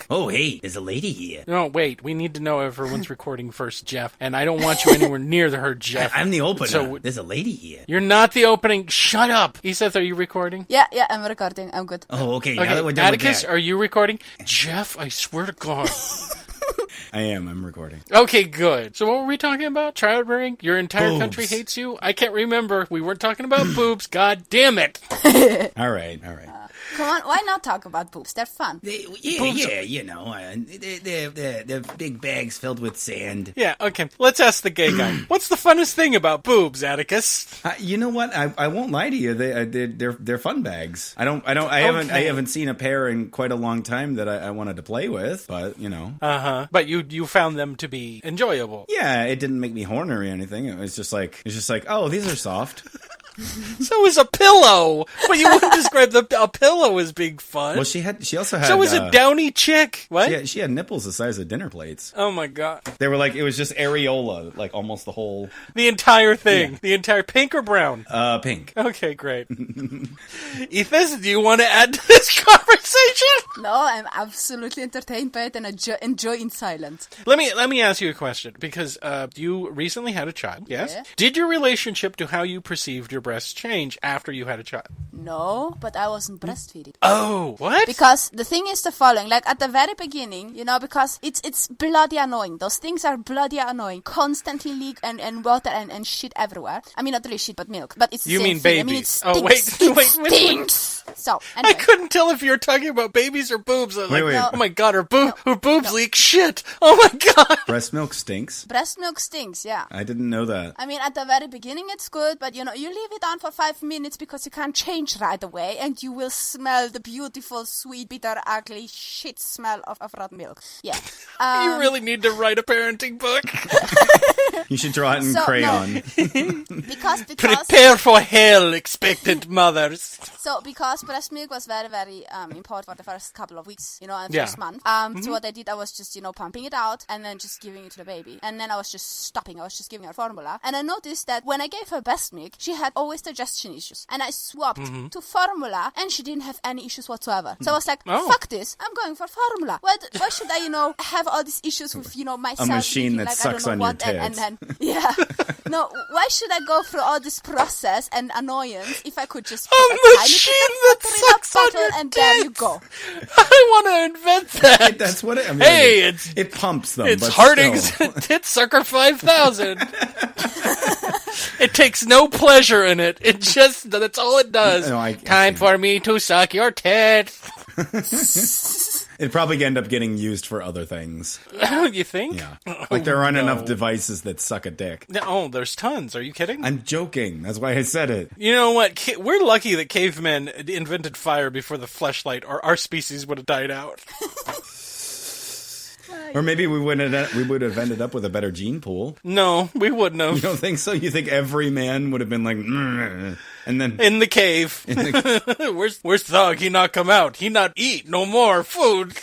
Oh, hey, there's a lady here. No, wait. We need to know if everyone's recording first, Jeff. And I don't want you anywhere near her, Jeff. I'm the opener. So, there's a lady here. You're not the opening. Shut up. Iseth, are you recording? Yeah, I'm recording. I'm good. Oh, okay. Now that Okay, we're done Atticus, with that. are you recording? Jeff, I swear to God. I am. I'm recording. Okay, good. So what were we talking about? Child rearing? Your entire Boobs. country hates you? I can't remember. We weren't talking about boobs. God damn it. All right. Come on, why not talk about boobs? They're fun. Yeah, you know, they're big bags filled with sand. Yeah, okay. Let's ask the gay guy. What's the funnest thing about boobs, Atticus? You know what? I won't lie to you. They're fun bags. I haven't seen a pair in quite a long time that I wanted to play with, but you know. But you found them to be enjoyable. Yeah, it didn't make me horny or anything. It was just like, oh, these are soft. So is a pillow, but you wouldn't describe a pillow as being fun. Well, she also had. So is a downy chick. What? She had nipples the size of dinner plates. Oh my God! They were like, it was just areola, like almost the whole. The entire thing, the entire pink or brown. Pink. Okay, great. Ethan, do you want to add to this conversation? No, I'm absolutely entertained by it and enjoy in silence. Let me ask you a question because you recently had a child. Yes. Yeah. Did your relationship to how you perceived your breasts change after you had a child? No, but I wasn't breastfeeding. Oh, what? Because the thing is the following, like at the very beginning, you know, because it's bloody annoying. Those things are bloody annoying. Constantly leak and water and shit everywhere. I mean, not really shit, but milk. But it's the You same mean thing. babies? I mean, it stinks. Oh, wait. It stinks. So, I anyway. couldn't tell if you were talking about babies or boobs. I was like, Wait. oh my God, her boobs leak shit. Oh my God. Breast milk stinks. Breast milk stinks, yeah. I didn't know that. I mean, at the very beginning it's good, but you know, you leave it on for 5 minutes because you can't change right away, and you will smell the beautiful, sweet, bitter, ugly shit smell of raw milk. Yeah. You really need to write a parenting book. You should draw it in crayon. Because Prepare for hell, expectant mothers. So, because breast milk was very, very important for the first couple of weeks, you know, and Yeah. first month. So what I did, I was just, you know, pumping it out and then just giving it to the baby. And then I was just stopping. I was just giving her formula. And I noticed that when I gave her breast milk, she had always digestion issues. And I swapped to formula and she didn't have any issues whatsoever. So I was like, fuck this. I'm going for formula. Why should I, you know, have all these issues with, you know, myself? A machine that like, sucks I don't know on your what, and tits. then, yeah. No, why should I go through all this process and annoyance if I could just put a machine tiny that bit of butter in a sucks on bottle your and there you go. I want to invent that. That's what it. I mean, Hey, it pumps them. It's but Harding's still. Tit Sucker 5000. It takes no pleasure in it. It just, that's all it does. No, I Time see. for me to suck your tit. It'd probably end up getting used for other things. You think? Yeah, like there aren't no. enough devices that suck a dick. Oh, there's tons. Are you kidding? I'm joking. That's why I said it. You know what? We're lucky that cavemen invented fire before the fleshlight, or our species would have died out. Or maybe we would have ended up with a better gene pool. No, we wouldn't You have. don't think so? You think every man would have been like, "Mm," and then In the cave. Where's Thug? He not come out. He not eat no more food.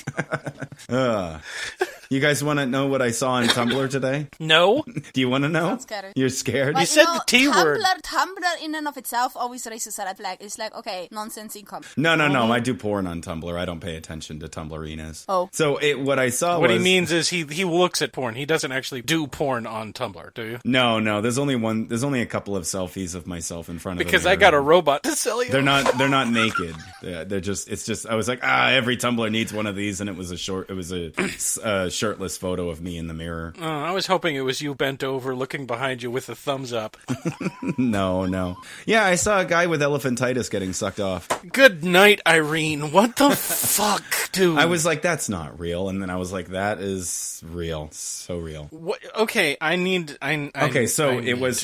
You guys want to know what I saw on Tumblr today? No? Do you want to know? I'm scared. You're scared? But, said the T word. Tumblr in and of itself always raises a red flag. It's like, okay, nonsense income. No. I do porn on Tumblr. I don't pay attention to Tumblrinas. Oh. So what I saw What was... he means is he looks at porn. He doesn't actually do porn on Tumblr, do you? No. There's only a couple of selfies of myself in front of Because a mirror. I got a robot to sell you. They're not naked. They're just I was like, every Tumblr needs one of these, and it was a shirtless photo of me in the mirror. Oh, I was hoping it was you bent over looking behind you with a thumbs up. No. Yeah, I saw a guy with elephantitis getting sucked off. Good night, Irene. What the fuck, dude? I was like, that's not real, and then I was like, that is real. So real. What? Okay, It was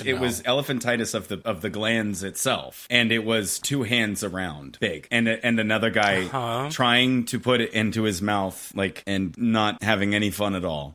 elephantitis of the glands itself, and it was 2 hands around big, and another guy trying to put it into his mouth, like, and not having any fun at all.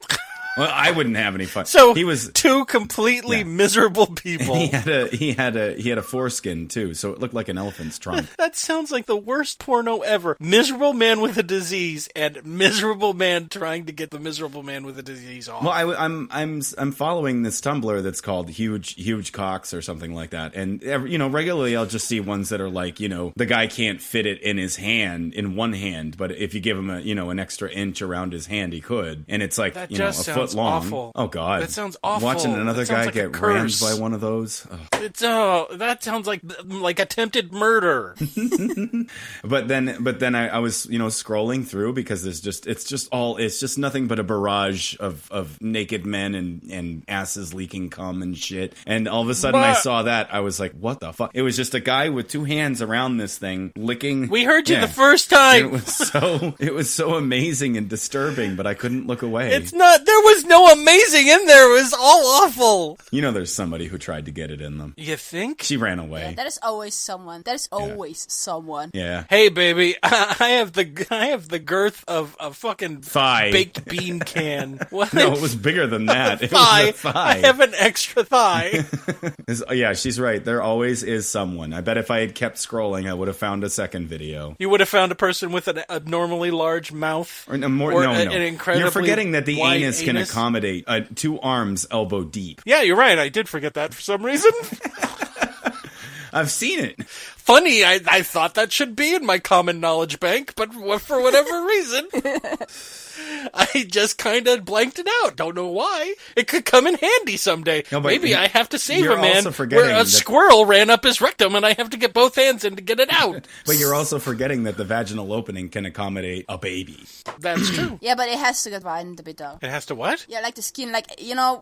Well, I wouldn't have any fun. So he was two completely miserable people. He had a foreskin too, so it looked like an elephant's trunk. That sounds like the worst porno ever. Miserable man with a disease and miserable man trying to get the miserable man with a disease off. Well, I'm following this Tumblr that's called Huge Cocks or something like that, and regularly I'll just see ones that are like, the guy can't fit it in his hand, in one hand, but if you give him an extra inch around his hand, he could, and it's like that a foot long. Awful. Oh God, that sounds awful. Watching another guy like get rammed by one of those. That sounds like attempted murder. But then I was scrolling through because it's just nothing but a barrage of naked men and asses leaking cum and shit. And all of a sudden I saw that, I was like, what the fuck? It was just a guy with two hands around this thing licking. We heard you the first time. It was so amazing and disturbing, but I couldn't look away. It's not. There was no amazing in there. It was all awful. There's somebody who tried to get it in them. You think? She ran away. Yeah, there is always someone. There's always someone. Yeah. Hey, baby, I have the girth of a fucking thigh. Baked bean can. What? No, it was bigger than that. It thigh. was a thigh. I have an extra thigh. Yeah, she's right. There always is someone. I bet if I had kept scrolling, I would have found a second video. You would have found a person with an abnormally large mouth. An incredibly You're forgetting that the anus can anus. accommodate 2 arms elbow deep. Yeah, you're right. I did forget that for some reason. I've seen it. Funny, I thought that should be in my common knowledge bank, but for whatever reason, I just kind of blanked it out. Don't know why. It could come in handy someday. No, maybe I have to save a man where a squirrel ran up his rectum and I have to get both hands in to get it out. But you're also forgetting that the vaginal opening can accommodate a baby. That's true. Yeah, but it has to get widened a bit though. It has to what? Yeah, like the skin. Like,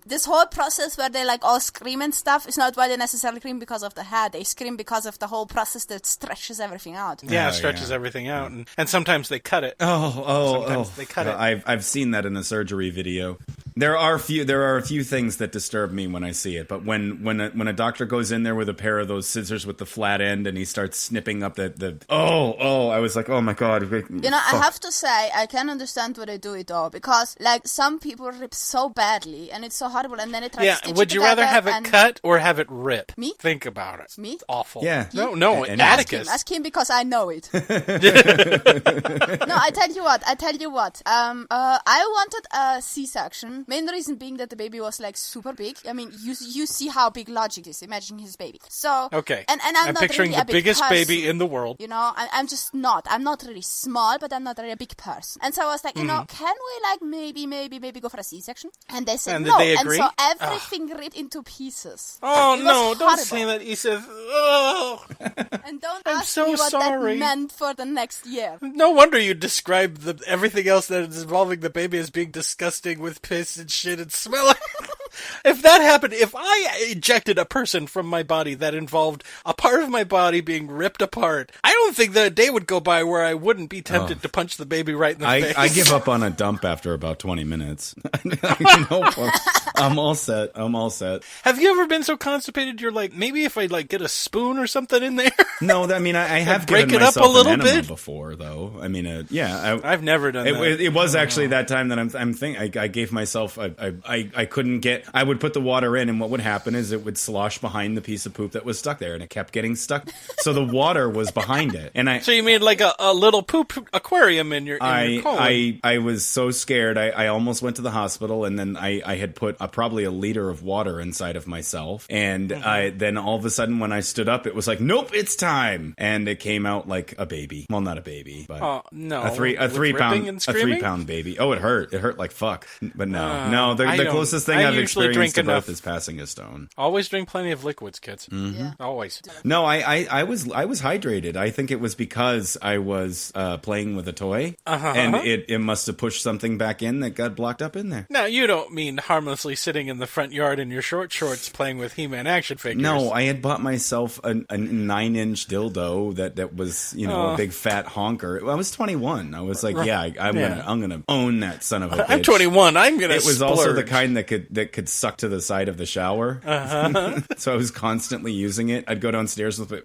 this whole process where they all scream and stuff is not why they necessarily scream because of the hair. They scream because of the whole process that stretches everything out. Yeah, it stretches everything out. And sometimes they cut it. Sometimes they cut it. I've seen that in a surgery video. There are a few things that disturb me when I see it, but when a doctor goes in there with a pair of those scissors with the flat end and he starts snipping up I was like, oh my God. I have to say, I can understand why they do it though, because some people rip so badly and it's so horrible, and then it tries to stitch would you rather have it cut or have it rip? Me? Think about it. Me? It's awful. Yeah. No, Atticus. Ask him because I know it. No, I tell you what. I wanted a C-section. Main reason being that the baby was super big. I mean, you see how big Logicked is. Imagine his baby. So okay, and I'm not picturing really the biggest person. baby in the world. I'm just not. I'm not really small, but I'm not really a big person. And so I was like, can we maybe go for a C-section? And they said and no. Did they agree? And so everything ripped into pieces. Oh no! Don't horrible. say that, Iseth. Oh. And don't I'm ask so me what sorry. that meant for the next year. No wonder you describe everything else that is involving the baby as being disgusting with piss and shit and smelling. If that happened, if I ejected a person from my body that involved a part of my body being ripped apart, I don't think that a day would go by where I wouldn't be tempted to punch the baby right in the face. I give up on a dump after about 20 minutes. I'm all set. Have you ever been so constipated you're like, maybe if I get a spoon or something in there? No, I mean, I have break given it up myself a little an enema bit before, though. I mean, I've never done that. It was actually that time that I'm thinking. I gave myself. I couldn't get. I would put the water in, and what would happen is it would slosh behind the piece of poop that was stuck there, and it kept getting stuck. So the water was behind it, and So you made a little poop aquarium in your colon. I was so scared. I almost went to the hospital, and then I had put probably a liter of water inside of myself, and then all of a sudden when I stood up, it was like, nope, it's time, and it came out like a baby. Well, not a baby, but no, a 3 pound baby. Oh, it hurt like fuck. But no, the closest thing I've experienced to birth is passing a stone. Always drink plenty of liquids, kids. Mm-hmm. Yeah. Always. No, I was hydrated. I think it was because I was playing with a toy, and it must have pushed something back in that got blocked up in there. Now, you don't mean harmlessly probably sitting in the front yard in your short shorts playing with He-Man action figures. No, I had bought myself a 9-inch dildo that was, a big fat honker. I was 21. I was like, I'm gonna own that son of a bitch. I'm 21. I'm gonna. It was also the kind that could suck to the side of the shower. So I was constantly using it. I'd go downstairs with it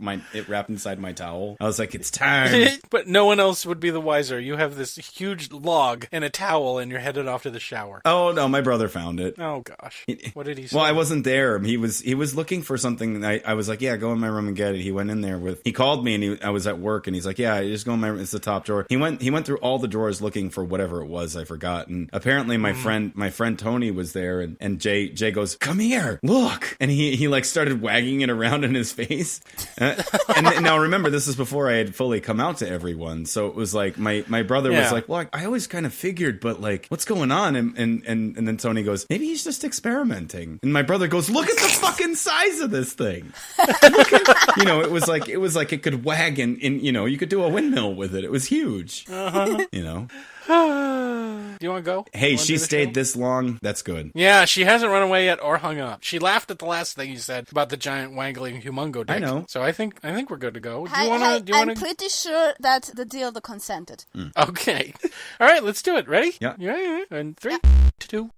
wrapped inside my towel. I was like, it's time. But no one else would be the wiser. You have this huge log and a towel, and you're headed off to the shower. Oh no, my brother found it. Oh gosh, what did he say? Well, I wasn't there. He was looking for something. I was like, yeah, go in my room and get it. He went in there He called me and I was at work and he's like, yeah, just go in my room. It's the top drawer. He went through all the drawers looking for whatever it was. I forgot. And apparently my friend Tony was there and Jay goes, come here, look. And he like started wagging it around in his face. And now remember, this is before I had fully come out to everyone. So it was like my brother was like, well, I always kind of figured, but like, what's going on? And then Tony goes, maybe he's just experimenting. And my brother goes, look at the fucking size of this thing. It was like it could wag and you could do a windmill with it. It was huge. Do you want to go? Hey, she stayed this long. That's good. Yeah, she hasn't run away yet or hung up. She laughed at the last thing you said about the giant wangling humongo dick. I know. So I think we're good to go. I'm pretty sure that the dildo consented. Okay. All right, let's do it. Ready? Yeah. Yeah. And 3, 2,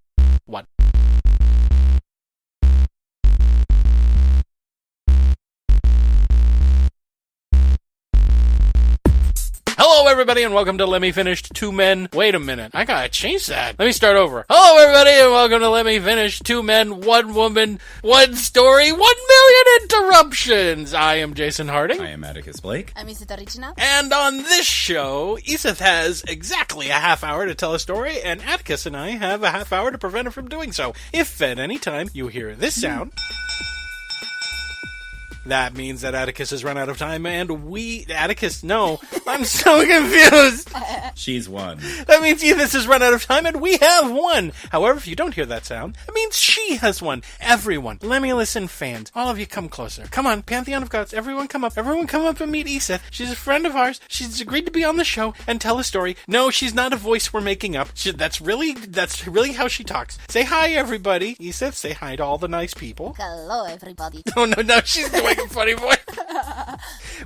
1. Hello, everybody, and welcome to Let Me Finish Two Men. Wait a minute. I gotta change that. Let me start over. Hello, everybody, and welcome to Let Me Finish Two Men, One Woman, One Story, 1 million interruptions. I am Jason Harding. I am Atticus Blake. I'm Iseth Original. And on this show, Iseth has exactly a half hour to tell a story, and Atticus and I have a half hour to prevent her from doing so. If at any time you hear this sound... That means that Atticus has run out of time, and Atticus, no. I'm so confused. She's won. That means Iseth has run out of time, and we have won. However, if you don't hear that sound, it means she has won. Everyone, Lemme-listen fans, all of you come closer. Come on, Pantheon of Gods, everyone come up. Everyone come up and meet Iseth. She's a friend of ours. She's agreed to be on the show and tell a story. No, she's not a voice we're making up. That's really how she talks. Say hi, everybody. Iseth, say hi to all the nice people. Hello, everybody. No, she's doing a funny voice.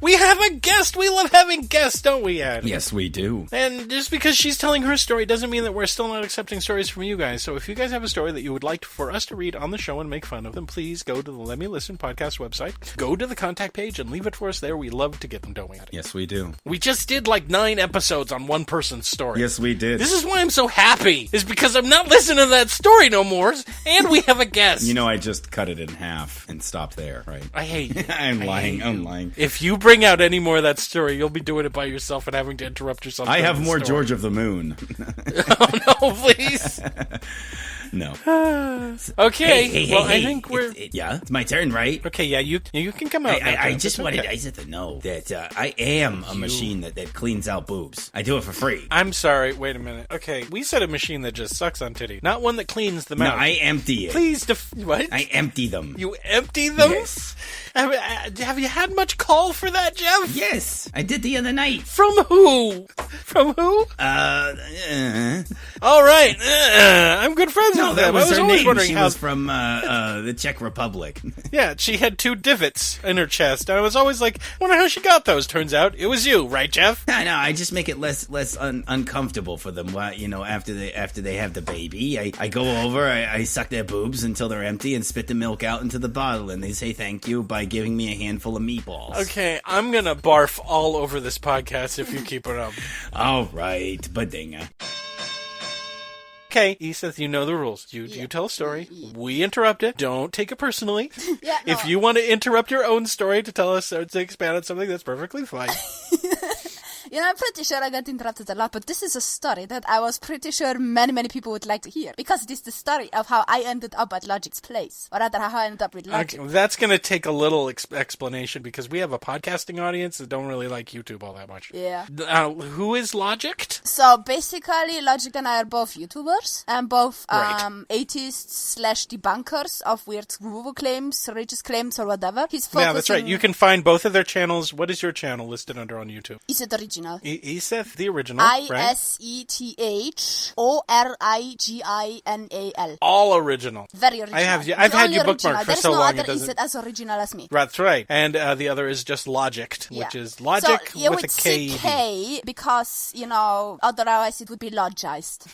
We have a guest. We love having guests, don't we, Ed? Yes, we do. And just because she's telling her story doesn't mean that we're still not accepting stories from you guys. So if you guys have a story that you would like for us to read on the show and make fun of them, please go to the Lemme-listen podcast website, go to the contact page, and leave it for us there. We love to get them, don't we, Ed? Yes, we do. We just did like 9 episodes on one person's story. Yes, we did. This is why I'm so happy, is because I'm not listening to that story no more, and we have a guest. I just cut it in half and stopped there, right? I hate you. I'm lying. If you bring out any more of that story, you'll be doing it by yourself and having to interrupt yourself. I have more George of the Moon. Oh, no, please. No. Okay. Hey, I think we're... It's my turn, right? Okay, yeah, you can come out. I just wanted Iseth to know that I am a machine that cleans out boobs. I do it for free. I'm sorry, wait a minute. Okay, we said a machine that just sucks on titty, not one that cleans them No, out. I empty it. Please, what? I empty them. You empty them? Yes. Have you had much call for that, Jeff? Yes, I did the other night. From who? From who? All right. I'm good friends No, with that them. was I was her always name. wondering She how... was from the Czech Republic. Yeah, she had 2 divots in her chest, and I was always like, wonder how she got those. Turns out it was you, right, Jeff? No, I just make it less uncomfortable for them. After they have the baby, I go over, I suck their boobs until they're empty, and spit the milk out into the bottle, and they say thank you by giving me a handful of meatballs. Okay, I'm gonna barf all over this podcast if you keep it up. All right, badinga. Okay, Iseth, you know the rules. You tell a story. We interrupt it. Don't take it personally. Yeah, no. If you want to interrupt your own story to tell us or to expand on something, that's perfectly fine. I'm pretty sure I got interrupted a lot, but this is a story that I was pretty sure many people would like to hear. Because it is the story of how I ended up at Logick's place. Or rather, how I ended up with Logic. Okay, that's going to take a little explanation because we have a podcasting audience that don't really like YouTube all that much. Yeah. Who is Logicked? So basically, Logic and I are both YouTubers and both Right. atheists/debunkers of weird Google claims, religious claims, or whatever. He's focusing... Yeah, that's right. You can find both of their channels. What is your channel listed under on YouTube? Is it original? original. Iseth, the original, right? Isethoriginal. All original. Very original. I've had you bookmarked for so long. There is no other Iseth as original as me. That's right. And the other is just Logicked, which is Logic with a K. CK, because, otherwise it would be logized.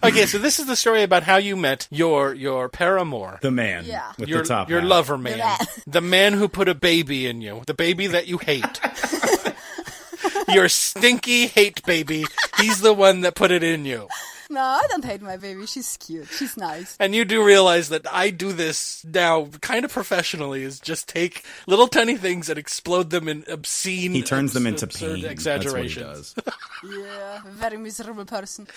Okay, so this is the story about how you met your paramour. The man with the top your hat. lover man. The man who put a baby in you. The baby that you hate. Your stinky hate baby. He's the one that put it in you. No, I don't hate my baby. She's cute. She's nice. And you do realize that I do this now kind of professionally, is just take little tiny things and explode them in obscene... He turns them into absurd pain. exaggerations. That's what he does. Yeah, very miserable person.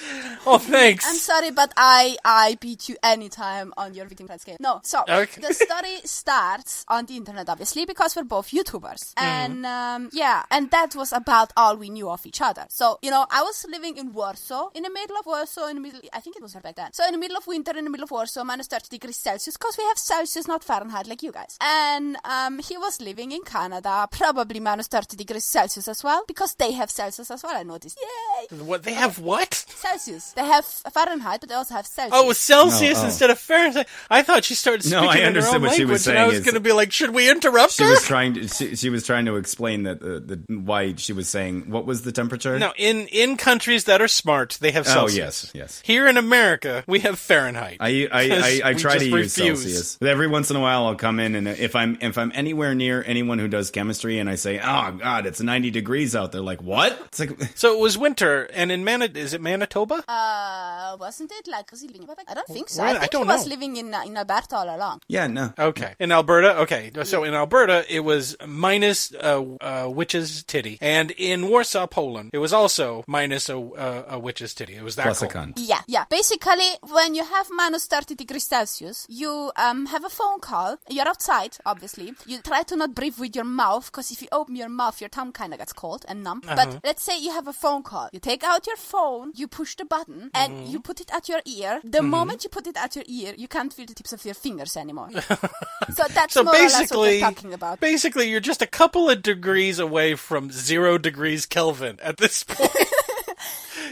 Oh, thanks. I'm sorry, but I beat you anytime on your victim plan scale. No, so Okay. the story starts on the internet, obviously, because we're both YouTubers. And and that was about all we knew of each other. So, I was living in Warsaw, in the middle of Warsaw, I think it was back then. So in the middle of winter, in the middle of Warsaw, minus 30 degrees Celsius, because we have Celsius, not Fahrenheit, like you guys. And he was living in Canada, probably minus 30 degrees Celsius as well, because they have Celsius as well, I noticed. Yay! What, they have what? Celsius. They have Fahrenheit, but they also have Celsius. Oh, Celsius instead of Fahrenheit. I thought she started speaking I in her understood own what she was language, and I saying was is- going to be like, should we interrupt She her? was trying to. She was trying to explain that why she was saying what was the temperature. No, in countries that are smart, they have Celsius. yes. Here in America, we have Fahrenheit. I try to just use refuse. Celsius. Every once in a while, I'll come in, and if I'm anywhere near anyone who does chemistry, and I say, "Oh God, it's 90 degrees out there," like what? It's like So it was winter, and in is it Manitoba? Wasn't it like, was he living in Quebec? I don't think so. Well, I think don't he was know. living in Alberta all along. yeah, no. Okay. In Alberta? Okay. So in Alberta, it was minus witch's titty. And in Warsaw, Poland, it was also minus a witch's titty. It was that Plus a cold. cunt. Yeah. Basically, when you have minus 30 degrees Celsius, you have a phone call. You're outside, obviously. You try to not breathe with your mouth, because if you open your mouth, your tongue kind of gets cold and numb. But let's say you have a phone call. You take out your phone, you push the button, and you put it at your ear. The moment you put it at your ear, you can't feel the tips of your fingers anymore. So that's So more or less what basically, we're talking about. basically, you're just a couple of degrees away from 0 degrees Kelvin at this point.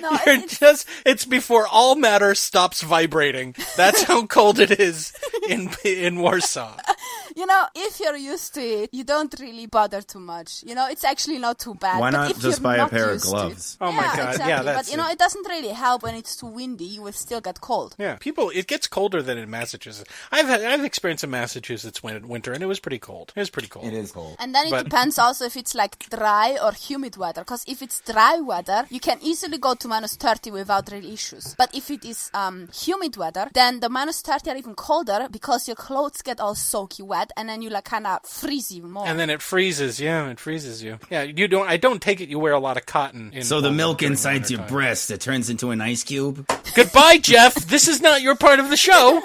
No, You're it's before all matter stops vibrating. That's how cold it is in Warsaw. If you're used to it, you don't really bother too much. It's actually not too bad. Why But not if just you're buy a not pair of used to gloves? it- Oh my God, exactly. yeah, that's But it doesn't really help when it's too windy. You will still get cold. Yeah, it gets colder than in Massachusetts. I've experienced in Massachusetts winter, and it was pretty cold. It was pretty cold. It is cold. And then it But- depends also if it's like dry or humid weather. Because if it's dry weather, you can easily go to minus 30 without real issues. But if it is humid weather, then the minus 30 are even colder, because your clothes get all soaky wet, and then you kind of freeze even more. And then it freezes. Yeah, it freezes you. Yeah, you don't. I don't take it you wear a lot of cotton. So the milk during inside your wintertime. breast, it turns into an ice cube. Goodbye, Jeff. This is not your part of the show.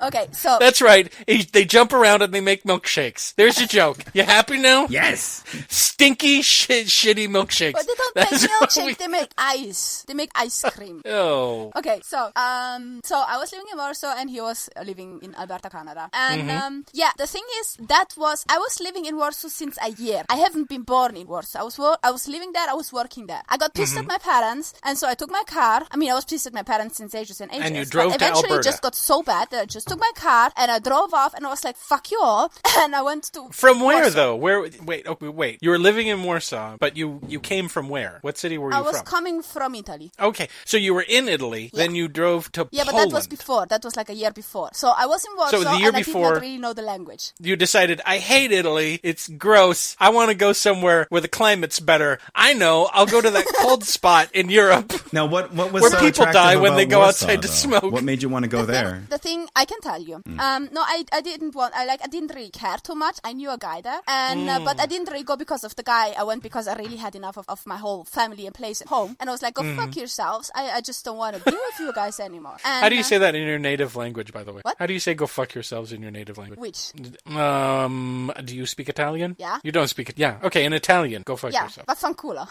Okay, so That's right. They jump around and they make milkshakes. There's your joke. You happy now? Yes. Stinky, shitty milkshakes. but they don't That's make what milkshake, we- they make ice. They make ice cream. Oh. Okay, so I was living in Warsaw and he was living in Alberta, Canada. And the thing is, I was living in Warsaw since a year. I haven't been born in Warsaw. I was living there, I was working there. I got pissed at my parents, and so I took my car. I mean, I was pissed at my parents since ages and ages. And you drove but to eventually Alberta. it just got so bad that I just took my car and I drove off, and I was like, fuck you all. And I went to From where, Warsaw. though? Wait. You were living in Warsaw, but you came from where? What city were you I was from? coming from Italy. Okay, so you were in Italy, then you drove to Yeah, but Poland. that was before. That was like a year before. So I was in Warsaw, the year and I before- did not really know the language. You decided, I hate Italy, it's gross, I want to go somewhere where the climate's better. I know, I'll go to that cold spot in Europe. Now, what was Where so people attractive die when about they go Warsaw, outside to though? smoke. What made you want to go there? The thing I can tell you. No, I didn't want. I didn't really care too much. I knew a guy there, and but I didn't really go because of the guy. I went because I really had enough of my whole family and place at home, and I was like, "Go fuck yourselves. I just don't want to be with you guys anymore." And, How do you say that in your native language, by the way? What? How do you say go fuck yourselves in your native language? Which? Do you speak Italian? Yeah. You don't speak it. Yeah. Okay, in Italian, go fuck Yeah, yourself. vaffanculo.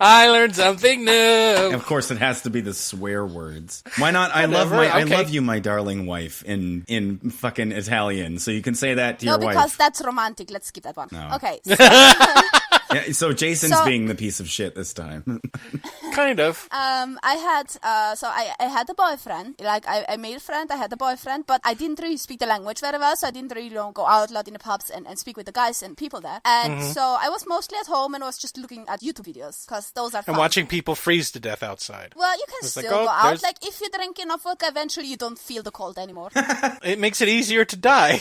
I learned something new. Of course, it has to be the swear words. Why not? Whatever, I okay. love you, my darling wife, in fucking Italian. So you can say that to No, your because wife. that's romantic. Let's skip that one. No. Okay. So, Yeah, so Jason's being the piece of shit this time. Kind of. I had a boyfriend. Like, I made a friend, I had a boyfriend, but I didn't really speak the language very well, so I didn't really go out a lot in the pubs and speak with the guys and people there. And so I was mostly at home and was just looking at YouTube videos, because those are fun. And watching people freeze to death outside. Well, you can still go out. Like, if you drink enough vodka, eventually you don't feel the cold anymore. It makes it easier to die.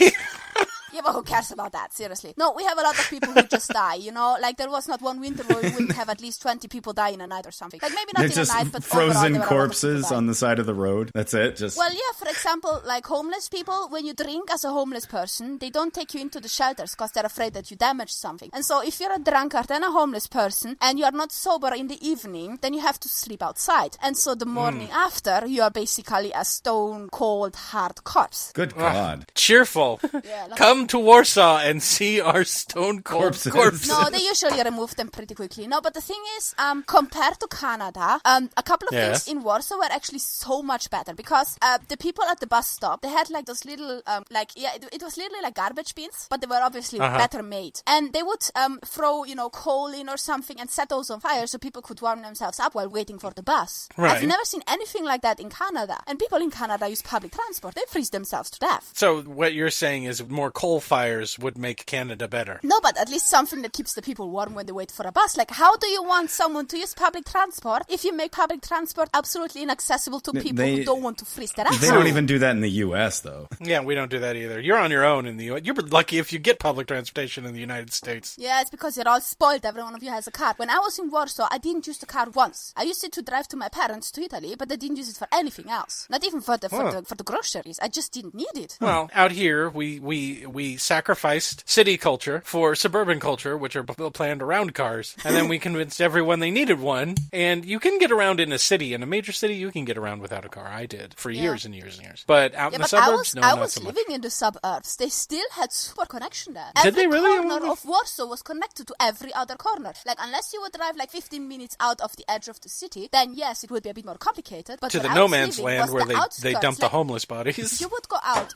Yeah, but who cares about that? Seriously. No, we have a lot of people who just die, you know? Like, there was not one winter where we wouldn't have at least 20 people die in a night or something. Like, maybe not in a night, but frozen overall, corpses on the side of the road. That's it? Just Well, yeah, for example, like homeless people, when you drink as a homeless person, they don't take you into the shelters because they're afraid that you damage something. And so if you're a drunkard and a homeless person and you are not sober in the evening, then you have to sleep outside. And so the morning after, you are basically a stone cold, hard corpse. Good God. Cheerful. Yeah, like, Come to Warsaw and see our stone cold corpses. no, they usually remove them pretty quickly. No, but the thing is, compared to Canada, a couple of things in Warsaw were actually so much better, because the people at the bus stop, they had like those little, it was literally like garbage bins, but they were obviously better made. And they would throw, coal in or something and set those on fire so people could warm themselves up while waiting for the bus. Right. I've never seen anything like that in Canada. And people in Canada use public transport. They freeze themselves to death. So what you're saying is more coal fires would make Canada better. No, but at least something that keeps the people warm when they wait for a bus. Like, how do you want someone to use public transport if you make public transport absolutely inaccessible to people who don't want to freeze their ass? They don't even do that in the U.S., though. Yeah, we don't do that either. You're on your own in the U.S. You're lucky if you get public transportation in the United States. Yeah, it's because you're all spoiled. Every one of you has a car. When I was in Warsaw, I didn't use the car once. I used it to drive to my parents to Italy, but I didn't use it for anything else. Not even for the groceries. I just didn't need it. Well, out here, we sacrificed city culture for suburban culture, which are planned around cars. And then we convinced everyone they needed one. And you can get around in a city. In a major city, you can get around without a car. I did for years and years and years. But out in the suburbs, I was living in the suburbs. They still had super connection there. Did they really? Every corner of Warsaw was connected to every other corner. Like, unless you would drive like 15 minutes out of the edge of the city, then yes, it would be a bit more complicated. But to the no man's land where they dump the homeless bodies. You would go out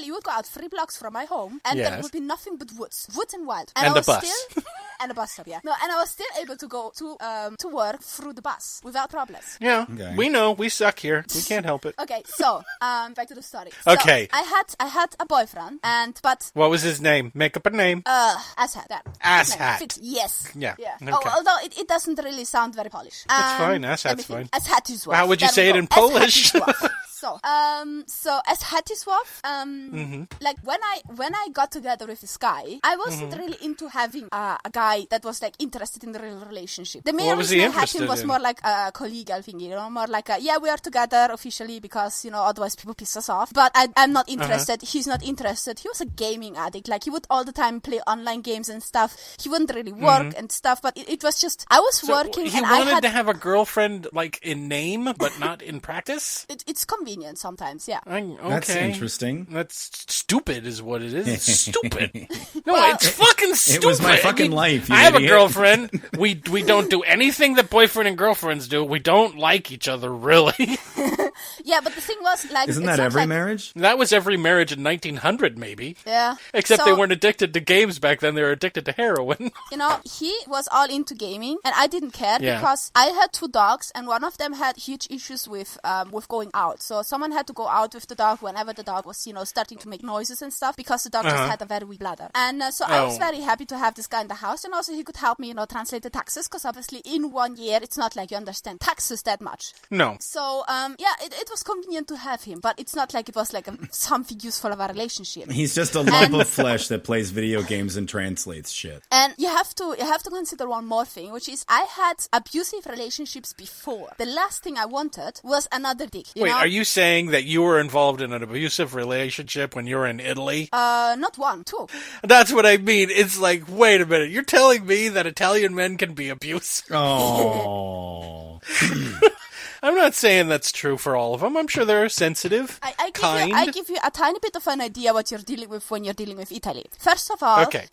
you would go out 3 blocks from my home, and there would be nothing but woods and wild. And a bus. And a bus stop, yeah. No, and I was still able to go to work through the bus without problems. Yeah, okay. We know. We suck here. We can't help it. Okay, so back to the story. Okay. So, I had a boyfriend, but what was his name? Make up a name. Asshat. Asshat. Yes. Yeah. Okay. Okay. Although it doesn't really sound very Polish. That's fine. Asshat's fine. Asshatisław. How would you say it in Polish? So Asshatisław, like when I got together with this guy, I wasn't really into having a guy that was like interested in the real relationship. The main reason I had him was more like a collegial thing, more like we are together officially because, otherwise people piss us off. But I'm not interested. He's not interested. He was a gaming addict. Like, he would all the time play online games and stuff. He wouldn't really work and stuff, but it was just, I was working he and wanted to have a girlfriend, like, in name, but not in practice? It's convenient sometimes, yeah. Okay. That's interesting. That's stupid is what it is. It's stupid. No, it's fucking stupid. It was my fucking life, you I have idiot. a girlfriend. We don't do anything that boyfriend and girlfriends do. We don't like each other, really. Yeah, but the thing was, like... Isn't that every marriage? That was every marriage in 1900, maybe. Yeah. Except they weren't addicted to games back then. They were addicted to heroin. He was all into gaming, and I didn't care because I had 2 dogs, and one of them had huge issues with going out. So someone had to go out with the dog whenever the dog was, starting to make noises and stuff, because the dog just had a very weak bladder. And so I was very happy to have this guy in the house, and also he could help me, translate the taxes, because obviously in 1 year, it's not like you understand taxes that much. No. So, it was convenient to have him, but it's not like it was like something useful of our relationship. He's just a lump of flesh that plays video games and translates shit. And you have to consider one more thing, which is I had abusive relationships before. The last thing I wanted was another dick. Wait, are you saying that you were involved in an abusive relationship when you were in Italy? Not 1, 2. That's what I mean. It's like, wait a minute. You're telling me that Italian men can be abusive? Oh. I'm not saying that's true for all of them. I'm sure they're sensitive, kind. I give you a tiny bit of an idea what you're dealing with when you're dealing with Italy. First of all, Okay.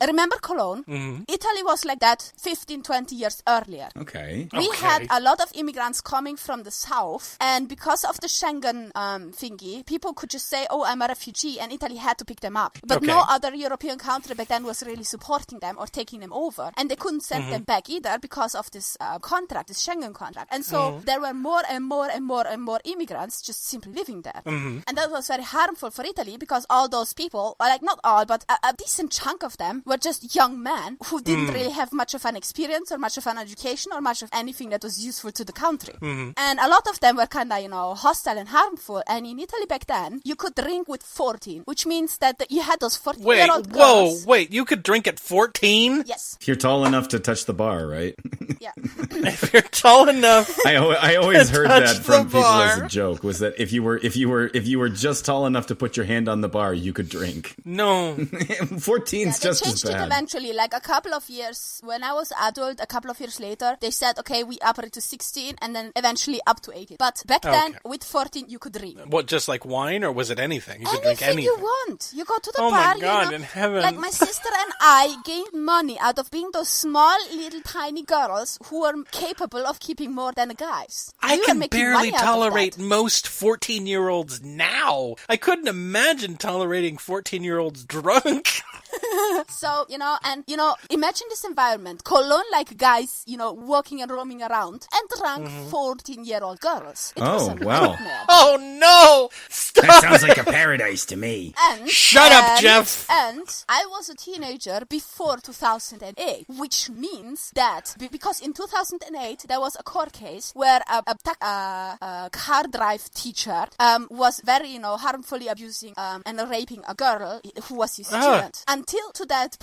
Remember Cologne? Italy was like that 15, 20 years earlier. Okay. We had a lot of immigrants coming from the south, and because of the Schengen thingy, people could just say, oh, I'm a refugee, and Italy had to pick them up. But no other European country back then was really supporting them or taking them over, and they couldn't send them back either because of this contract, this Schengen contract. And so there were more and more and more and more immigrants just simply living there. And that was very harmful for Italy because all those people, or like not all, but a decent chunk of them were just young men who didn't really have much of an experience or much of an education or much of anything that was useful to the country. And a lot of them were kind of, hostile and harmful. And in Italy back then, you could drink with 14, which means that you had those 14-year-old girls. Wait, you could drink at 14? Yes. If you're tall enough to touch the bar, right? Yeah. If you're tall enough. I always heard touch that from the people as a bar. joke. Was that if you were just tall enough to put your hand on the bar, you could drink. No. 14's They just as changed it bad. eventually, like a couple of years, when I was adult, a couple of years later, they said, okay, we up it to 16 and then eventually up to 18. But back then, with 14, you could drink. What, just like wine, or was it anything? You could drink Anything anything. you want. You go to the Oh bar. my God, you know, in heaven. Like my sister and I gained money out of being those small, little, tiny girls who were capable of keeping more than the guys. I We were can making barely money out of tolerate that. most 14-year-olds now. I couldn't imagine tolerating 14-year-olds drunk. So, imagine this environment. Cologne, like guys, walking and roaming around and drunk 14-year-old girls. It was Oh, a wow. nightmare. Oh no! Stop! That sounds like a paradise to me. And, Shut up, Jeff. And I was a teenager before 2008, which means that because in 2008 there was a court case where a car drive teacher was very, harmfully abusing and raping a girl who was his student. Until to that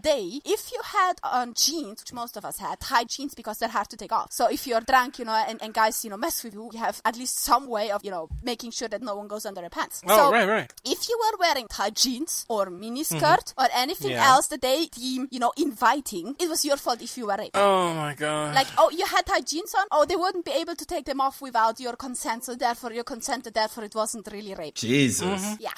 day, if you had on jeans, which most of us had, tight jeans because they're hard to take off. So if you're drunk, and guys, mess with you, you have at least some way of, making sure that no one goes under their pants. Oh, So right. if you were wearing tight jeans or miniskirt or anything else that they deem, inviting, it was your fault if you were raped. Oh my God. Like, you had tight jeans on? Oh, they wouldn't be able to take them off without your consent, so therefore you consented, therefore it wasn't really rape. Jesus. Yeah.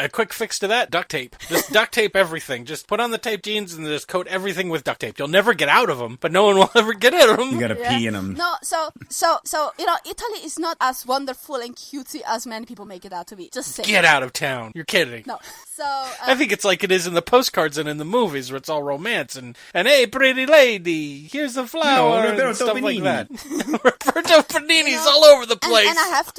A quick fix to that, duct tape. Just duct tape everything. Just put on the taped jeans and just coat everything with duct tape. You'll never get out of them, but no one will ever get out of them. You gotta pee in them. No, so Italy is not as wonderful and cutesy as many people make it out to be. Just saying. Get out of town. You're kidding. No. So, I think it's like it is in the postcards and in the movies where it's all romance and hey, pretty lady, here's a flower No, and Roberto stuff like Benigni. that. Roberto Benigni's all over the place. And I have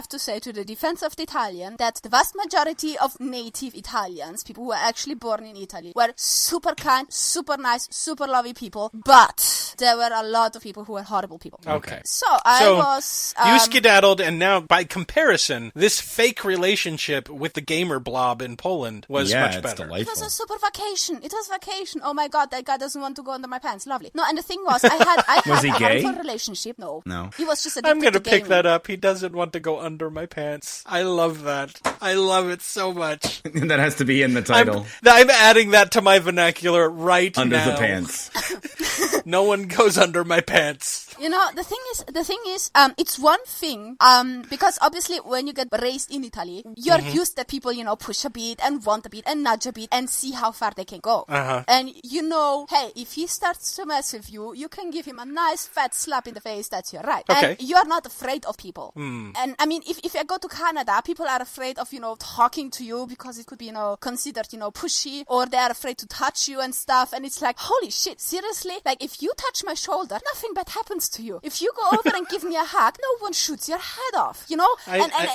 to say to the defense of the Italian that the vast majority of native Italians, people who were actually born in Italy, were super kind, super nice, super lovely people, but there were a lot of people who were horrible people. Okay. So I was... you skedaddled, and now, by comparison, this fake relationship with the gamer blob in Poland was much it's better. It delightful. was a super vacation. It was vacation. Oh my God, that guy doesn't want to go under my pants. Lovely. No, and the thing was, I had Was he a gay? harmful relationship. No. No. He was just addicted I'm going to to pick gaming. that up. He doesn't want to go under my pants. I love that. I love it so much. That has to be in the title. I'm adding that to my vernacular right Under now. the pants. No one goes under my pants. The thing is, it's one thing, because obviously when you get raised in Italy, you're used that people, push a bit and want a bit and nudge a bit and see how far they can go. And hey, if he starts to mess with you, you can give him a nice fat slap in the face, that's your right. Okay. And you're not afraid of people. And I mean, if I go to Canada, people are afraid of, talking to you because it could be, considered, pushy, or they're afraid to touch you and stuff. And it's like, holy shit, seriously? Like, if you touch my shoulder, nothing bad happens to you. If you go over and give me a hug, no one shoots your head off, and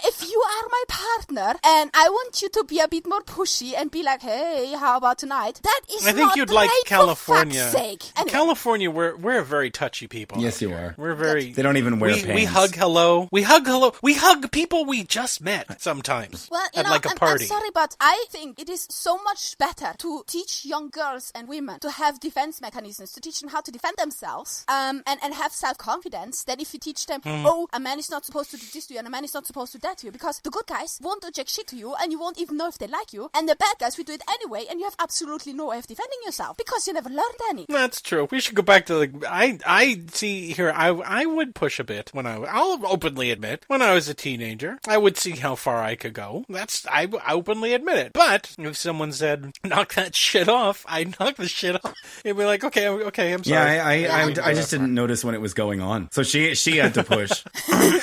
if you are my partner and I want you to be a bit more pushy and be like, hey, how about tonight? That is I think not you'd rape, like for California. fuck's sake. Anyway. California, we're a very touchy people. Yes, you are. We're very... They don't even wear pants. We hug hello. We hug hello. We hug people we just met sometimes Well, at like a I'm party. sorry, but I think it is so much better to teach young girls and women to have defense mechanisms, to teach them how to defend themselves, and have self-confidence, than if you teach them, oh, a man is not supposed to do this to you, and a man is not supposed to do that to you, because the good guys won't do jack shit to you, and you won't even know if they like you, and the bad guys will do it anyway, and you have absolutely no way of defending yourself, because you never learned any. That's true. We should go back to I see here, I would push a bit I'll openly admit, when I was a teenager, I would see how far I could go. I openly admit it. But if someone said, knock that shit off, I'd knock the shit off. It'd be like, okay, I'm sorry. Yeah, I just didn't notice when it was going on. So she had to push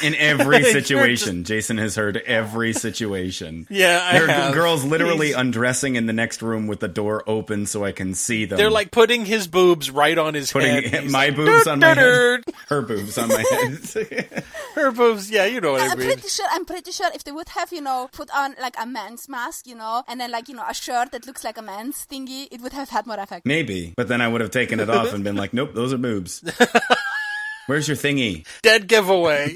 in every situation. Jason has heard every situation. Yeah, there are girls literally undressing in the next room with the door open so I can see them. They're like putting his boobs right on his head. Putting my boobs on my head. Her boobs on my head. Her boobs, yeah, you know what I mean. I'm pretty sure if they would have, put on like a man's mask, and then like, a shirt that looks like a man's thingy, it would have had more effect. Maybe, but then I would have taken it off and been like, nope, those are boobs. Where's your thingy? Dead giveaway.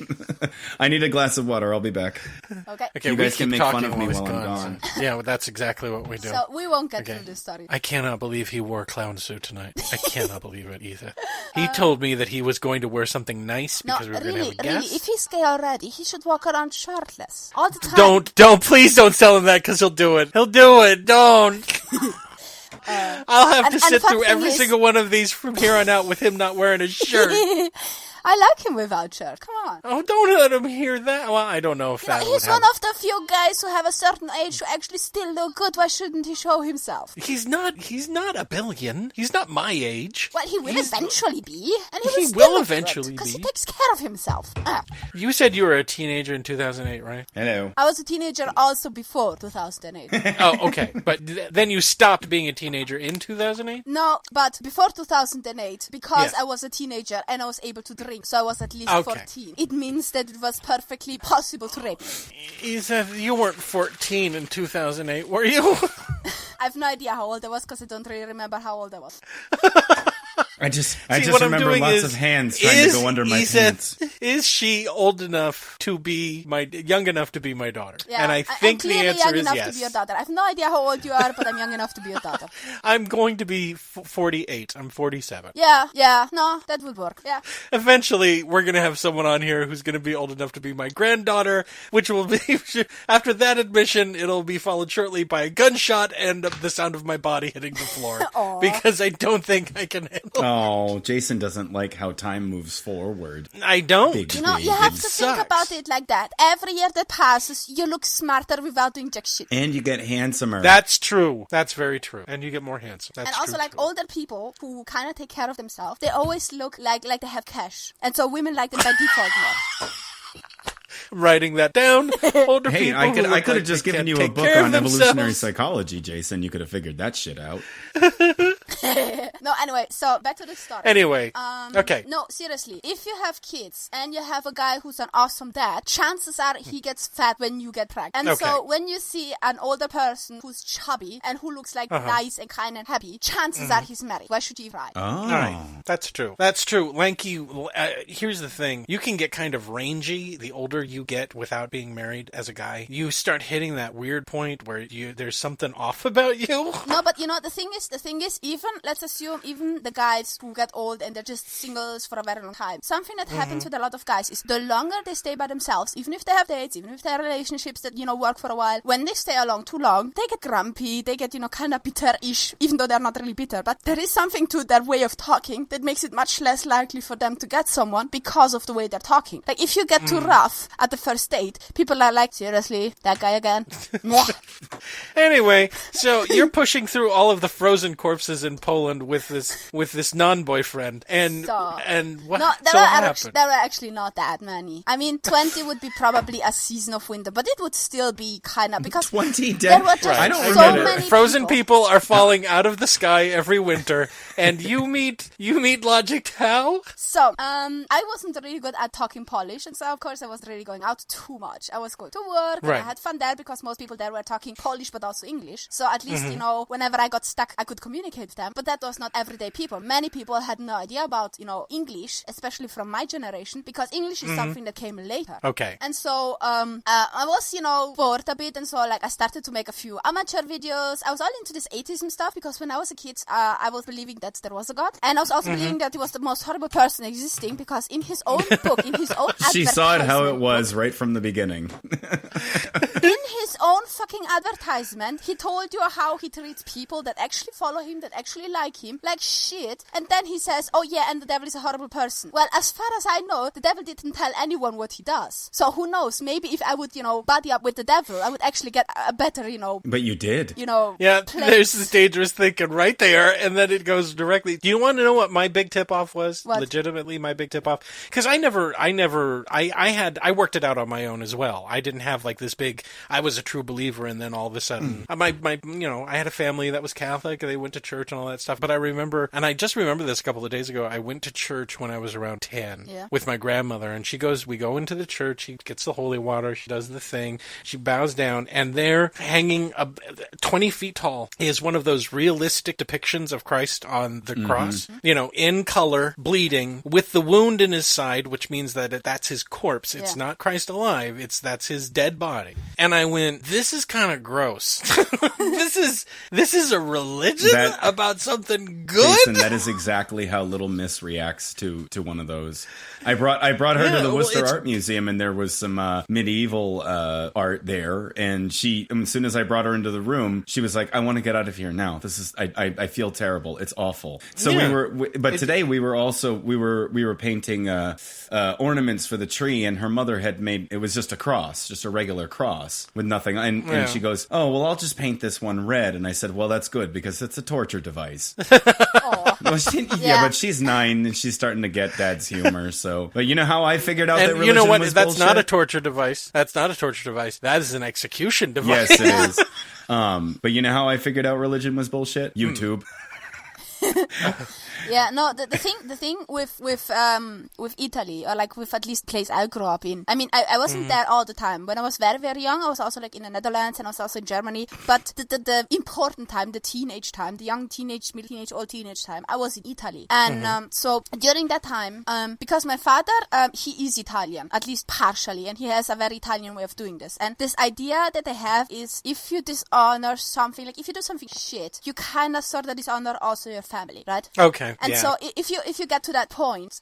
I need a glass of water. I'll be back. Okay. You guys can make fun of me while I'm gone. Yeah, well, that's exactly what we do. So we won't get through this story. I cannot believe he wore a clown suit tonight. I cannot believe it either. He told me that he was going to wear something nice because we were going to have a guest. Really, if he's gay already, he should walk around shirtless all the time. Please don't tell him that, because he'll do it. He'll do it. Don't. I'll have to sit through every single one of these from here on out with him not wearing a shirt. I like him without shirt. Come on. Oh, don't let him hear that. Well, I don't know if that would he's one of the few guys who have a certain age who actually still look good. Why shouldn't he show himself? He's not a billion. He's not my age. Well, he will eventually be. And he will eventually be. Because he takes care of himself. You said you were a teenager in 2008, right? Hello. I was a teenager also before 2008. Oh, okay. But then you stopped being a teenager in 2008? No, but before 2008, because I was a teenager and I was able to drink, so I was at least 14. It means that it was perfectly possible to rape me. Iseth, you weren't 14 in 2008, were you? I have no idea how old I was because I don't really remember how old I was. I just remember lots of hands trying to go under my pants. Is she old enough to be young enough to be my daughter? Yeah, and I think the answer is yes. I'm young enough to be your daughter. I have no idea how old you are, but I'm young enough to be your daughter. I'm going to be 48. I'm 47. Yeah. No, that would work. Yeah. Eventually, we're going to have someone on here who's going to be old enough to be my granddaughter, which will be, after that admission, it'll be followed shortly by a gunshot and the sound of my body hitting the floor. Because I don't think I can handle it. Oh, Jason doesn't like how time moves forward. I don't. You have to think about it like that. Every year that passes, you look smarter without doing jack shit. And you get handsomer. That's true. That's very true. And you get more handsome. That's and also, older people who kind of take care of themselves, they always look like they have cash. And so women like them by default more. Writing that down. Older people. I could have just given you a book on evolutionary psychology, Jason. You could have figured that shit out. No, anyway, so back to the story. Anyway, okay. No, seriously, if you have kids and you have a guy who's an awesome dad, chances are he gets fat when you get pregnant. And so when you see an older person who's chubby and who looks like nice and kind and happy, chances are he's married. Why should you try? Oh. All right. That's true. That's true. Lanky, here's the thing. You can get kind of rangy the older you get without being married as a guy. You start hitting that weird point where there's something off about you. No, but the thing is, even, let's assume, even the guys who get old and they're just singles for a very long time, something that happens with a lot of guys is the longer they stay by themselves, even if they have dates, even if they have relationships that, work for a while, when they stay along too long, they get grumpy, they get, kind of bitter-ish, even though they're not really bitter, but there is something to their way of talking that makes it much less likely for them to get someone because of the way they're talking. Like, if you get too rough at the first date, people are like, seriously, that guy again? Anyway, so you're pushing through all of the frozen corpses in Poland with this non-boyfriend, and what? No, there were actually not that many. I mean, 20 would be probably a season of winter, but it would still be kind of, because 20 there were just I don't so remember. many frozen people are falling out of the sky every winter, and you meet Logicked how? So, I wasn't really good at talking Polish, and so of course I was really going out too much. I was going to work, and I had fun there because most people there were talking Polish but also English. So at least, whenever I got stuck, I could communicate with them. but that was not everyday people. Many people had no idea about, English, especially from my generation, because English is something that came later. Okay. And so, I was, bored a bit, and so, I started to make a few amateur videos. I was all into this atheism stuff, because when I was a kid, I was believing that there was a God, and I was also believing that he was the most horrible person existing, because in his own book, in his own She saw it how it advertisement was right from the beginning. in his own fucking advertisement, he told you how he treats people that actually follow him, that actually like him, like shit. And then he says, oh yeah, and the devil is a horrible person. Well, as far as I know, the devil didn't tell anyone what he does. So who knows? Maybe if I would, buddy up with the devil, I would actually get a better, But you did. Yeah, there's this dangerous thinking right there, and then it goes directly. Do you want to know what my big tip-off was? What? Legitimately, my big tip-off? Because I worked it out on my own as well. I didn't have like this big, I was a true believer, and then all of a sudden, I had a family that was Catholic, and they went to church and all that stuff. But I remember, and I just remember this a couple of days ago, I went to church when I was around 10 with my grandmother, and we go into the church, she gets the holy water, she does the thing, she bows down, and there, hanging 20 feet tall, is one of those realistic depictions of Christ on the cross, in color, bleeding, with the wound in his side, which means that that's his corpse. It's not Christ alive, that's his dead body. And I went, this is kind of gross. This is a religion about something good? Jason, that is exactly how Little Miss reacts to one of those. I brought her to the Worcester Art Museum, and there was some medieval art there, and as soon as I brought her into the room, she was like, I want to get out of here now. I feel terrible. It's awful. So today we were painting ornaments for the tree, and her mother had made, it was just a cross, just a regular cross with nothing. And she goes, oh, well, I'll just paint this one red. And I said, well, that's good, because it's a torture device. Well, but she's 9 and she's starting to get Dad's humor. So, but you know how I figured out that religion you know what? was That's bullshit? not a torture device. That's not a torture device. That is an execution device. Yes, it is. But you know how I figured out religion was bullshit? YouTube. Yeah, no, the thing with Italy, or like with at least place I grew up in. I mean, I wasn't there all the time. When I was very, very young, I was also like in the Netherlands, and I was also in Germany. But the important time, the teenage time, the young teenage, middle teenage, old teenage time, I was in Italy. And so during that time, because my father, he is Italian, at least partially, and he has a very Italian way of doing this. And this idea that they have is, if you dishonor something, like if you do something shit, you kind of sort of dishonor also your family, right? Okay. And so if you get to that point,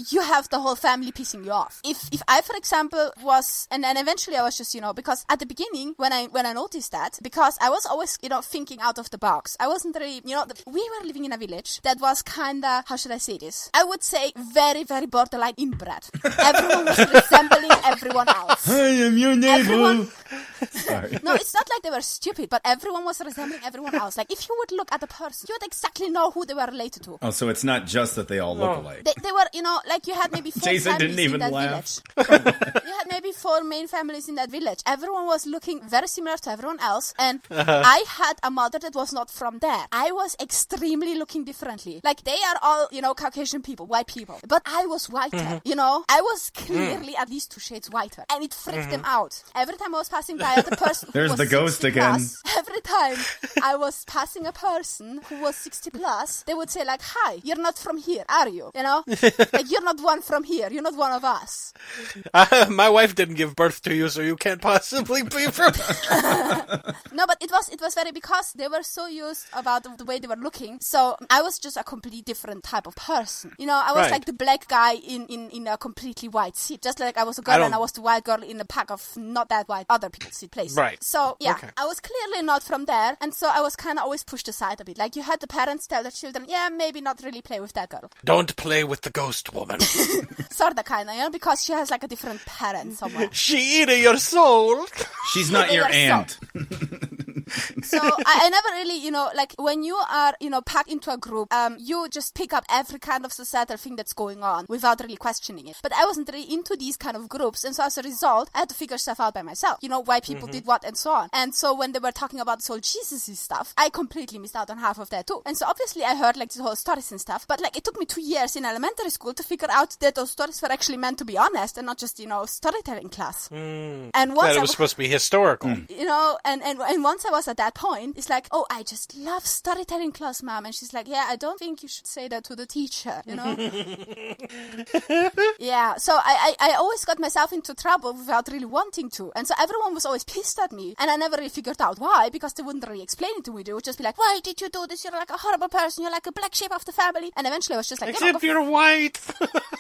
you have the whole family pissing you off. If I, for example, was, and then eventually I was just, because at the beginning when I noticed that, because I was always, thinking out of the box. I wasn't really, we were living in a village that was kinda, how should I say this? I would say very, very borderline inbred. Everyone was resembling everyone else. I am your neighbor. Sorry. No, it's not like they were stupid, but everyone was resembling everyone else. Like, if you would look at a person, you would exactly know who they were related to. Oh, so it's not just that they all look alike. They were, like you had maybe 4 Jason families didn't even in that laugh. village. You had maybe 4 main families in that village. Everyone was looking very similar to everyone else, and I had a mother that was not from there. I was extremely looking differently. Like, they are all, Caucasian people, white people, but I was whiter, I was clearly at least 2 shades whiter, and it freaked them out. Every time I was passing by other person who There's was the ghost 60 again. plus, every time I was passing a person who was 60 plus, they would say like, hi, you're not from here, are you? Like, you're not one from here, you're not one of us. My wife didn't give birth to you, so you can't possibly be from... No, but it was very, because they were so used about the way they were looking, so I was just a completely different type of person. I was like the black guy in a completely white seat, just like I was a girl and I was the white girl in a pack of not that white other people's seat places. Right. So, yeah, I was clearly not from there, and so I was kind of always pushed aside a bit. Like, you had the parents tell their children, yeah, maybe not really play with that girl. Don't play with the ghost woman. Sorta, kinda, because she has like a different parent somewhere. She eating your soul. She's not your aunt. So I never really, like, when you are, packed into a group, you just pick up every kind of societal thing that's going on without really questioning it. But I wasn't really into these kind of groups, and so as a result, I had to figure stuff out by myself. Why people did what and so on. And so when they were talking about this whole Jesus-y stuff, I completely missed out on half of that too. And so obviously I heard like this whole stories and stuff, but like it took me 2 years in elementary school to figure out that those stories were actually meant to be honest and not just, storytelling class. And once that it was supposed to be historical. And once I was because at that point, it's like, oh, I just love storytelling class, mom. And she's like, yeah, I don't think you should say that to the teacher, you know? Yeah, so I always got myself into trouble without really wanting to. And so everyone was always pissed at me. And I never really figured out why, because they wouldn't really explain it to me. They would just be like, why did you do this? You're like a horrible person. You're like a black sheep of the family. And eventually I was just like, Except you're white.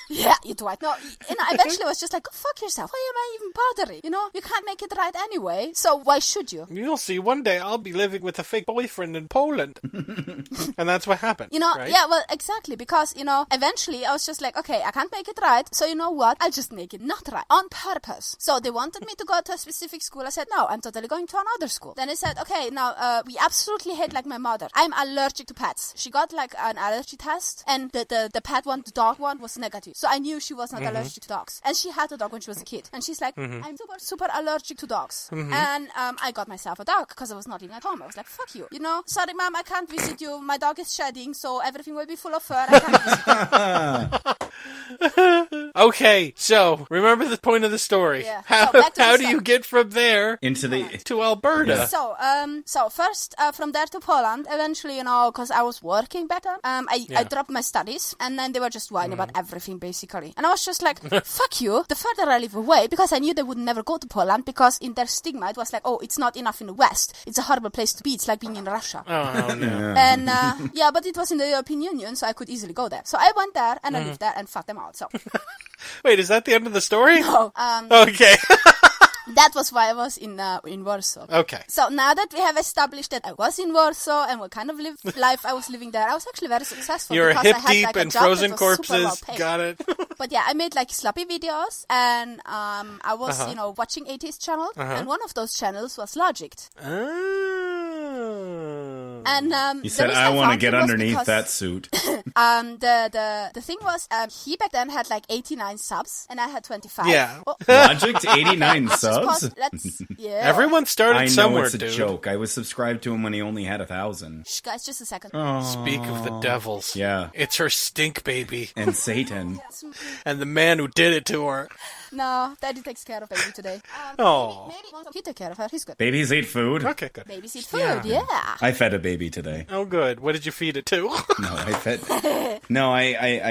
yeah, you're white. No, and eventually I was just like, go fuck yourself. Why am I even bothering? You know, you can't make it right anyway. So why should you? You'll see, one day I'll be living with a fake boyfriend in Poland. And that's what happened. You know, right? yeah, well, exactly. Because, you know, eventually I was just like, okay, I can't make it right. So you know what? I'll just make it not right. On purpose. So they wanted me to go to a specific school. I said, no, I'm totally going to another school. Then they said, okay, now, we absolutely hate like my mother. I'm allergic to pets. She got like an allergy test, and the pet one, the dog one, was negative. So I knew she was not allergic to dogs. And she had a dog when she was a kid. And she's like, I'm super allergic to dogs. And I got myself a dog because I was not living at home. I was like, fuck you. You know, sorry, mom, I can't visit you. My dog is shedding, so everything will be full of fur. I can't visit you. Okay, so remember the point of the story. Yeah. How, So back to how the do song. you get from there Into the to Alberta? So first from there to Poland, eventually, you know, because I was working back then, I dropped my studies, and then they were just whining about everything, basically. And I was just like, fuck you, the further I live away, because I knew they would never go to Poland, because in their stigma, it was like, oh, it's not enough in the West. It's a horrible place to be. It's like being in Russia. Oh, no. And, yeah, but it was in the European Union, so I could easily go there. So I went there, and I lived there, and fucked them out, so. Wait, is that the end of the story? No, Okay. that was why I was in Warsaw. Okay. So now that we have established that I was in Warsaw and what kind of life I was living there, I was actually very successful. You're because hip I had, deep like, a in job frozen that was super well corpses. paid. Got it. But yeah, I made like sloppy videos, and I was, you know, watching atheist channels, and one of those channels was Logicked. And you said, I want to get underneath that suit. The thing was, he back then had like 89 subs, and I had 25. Yeah. Oh, Logicked 89 let's just pause. subs? Yeah. Everyone started I know somewhere, it's a dude. joke. I was subscribed to him when he only had 1,000. Shh, guys, just a second. Speak of the devils. Yeah. It's her stink baby. And Satan. And the man who did it to her. No, Daddy takes care of baby today. Oh. Maybe he take care of her. He's good. Babies eat food. Okay, good. Babies eat food, yeah. I fed a baby today. Oh, good. What did you feed it to? I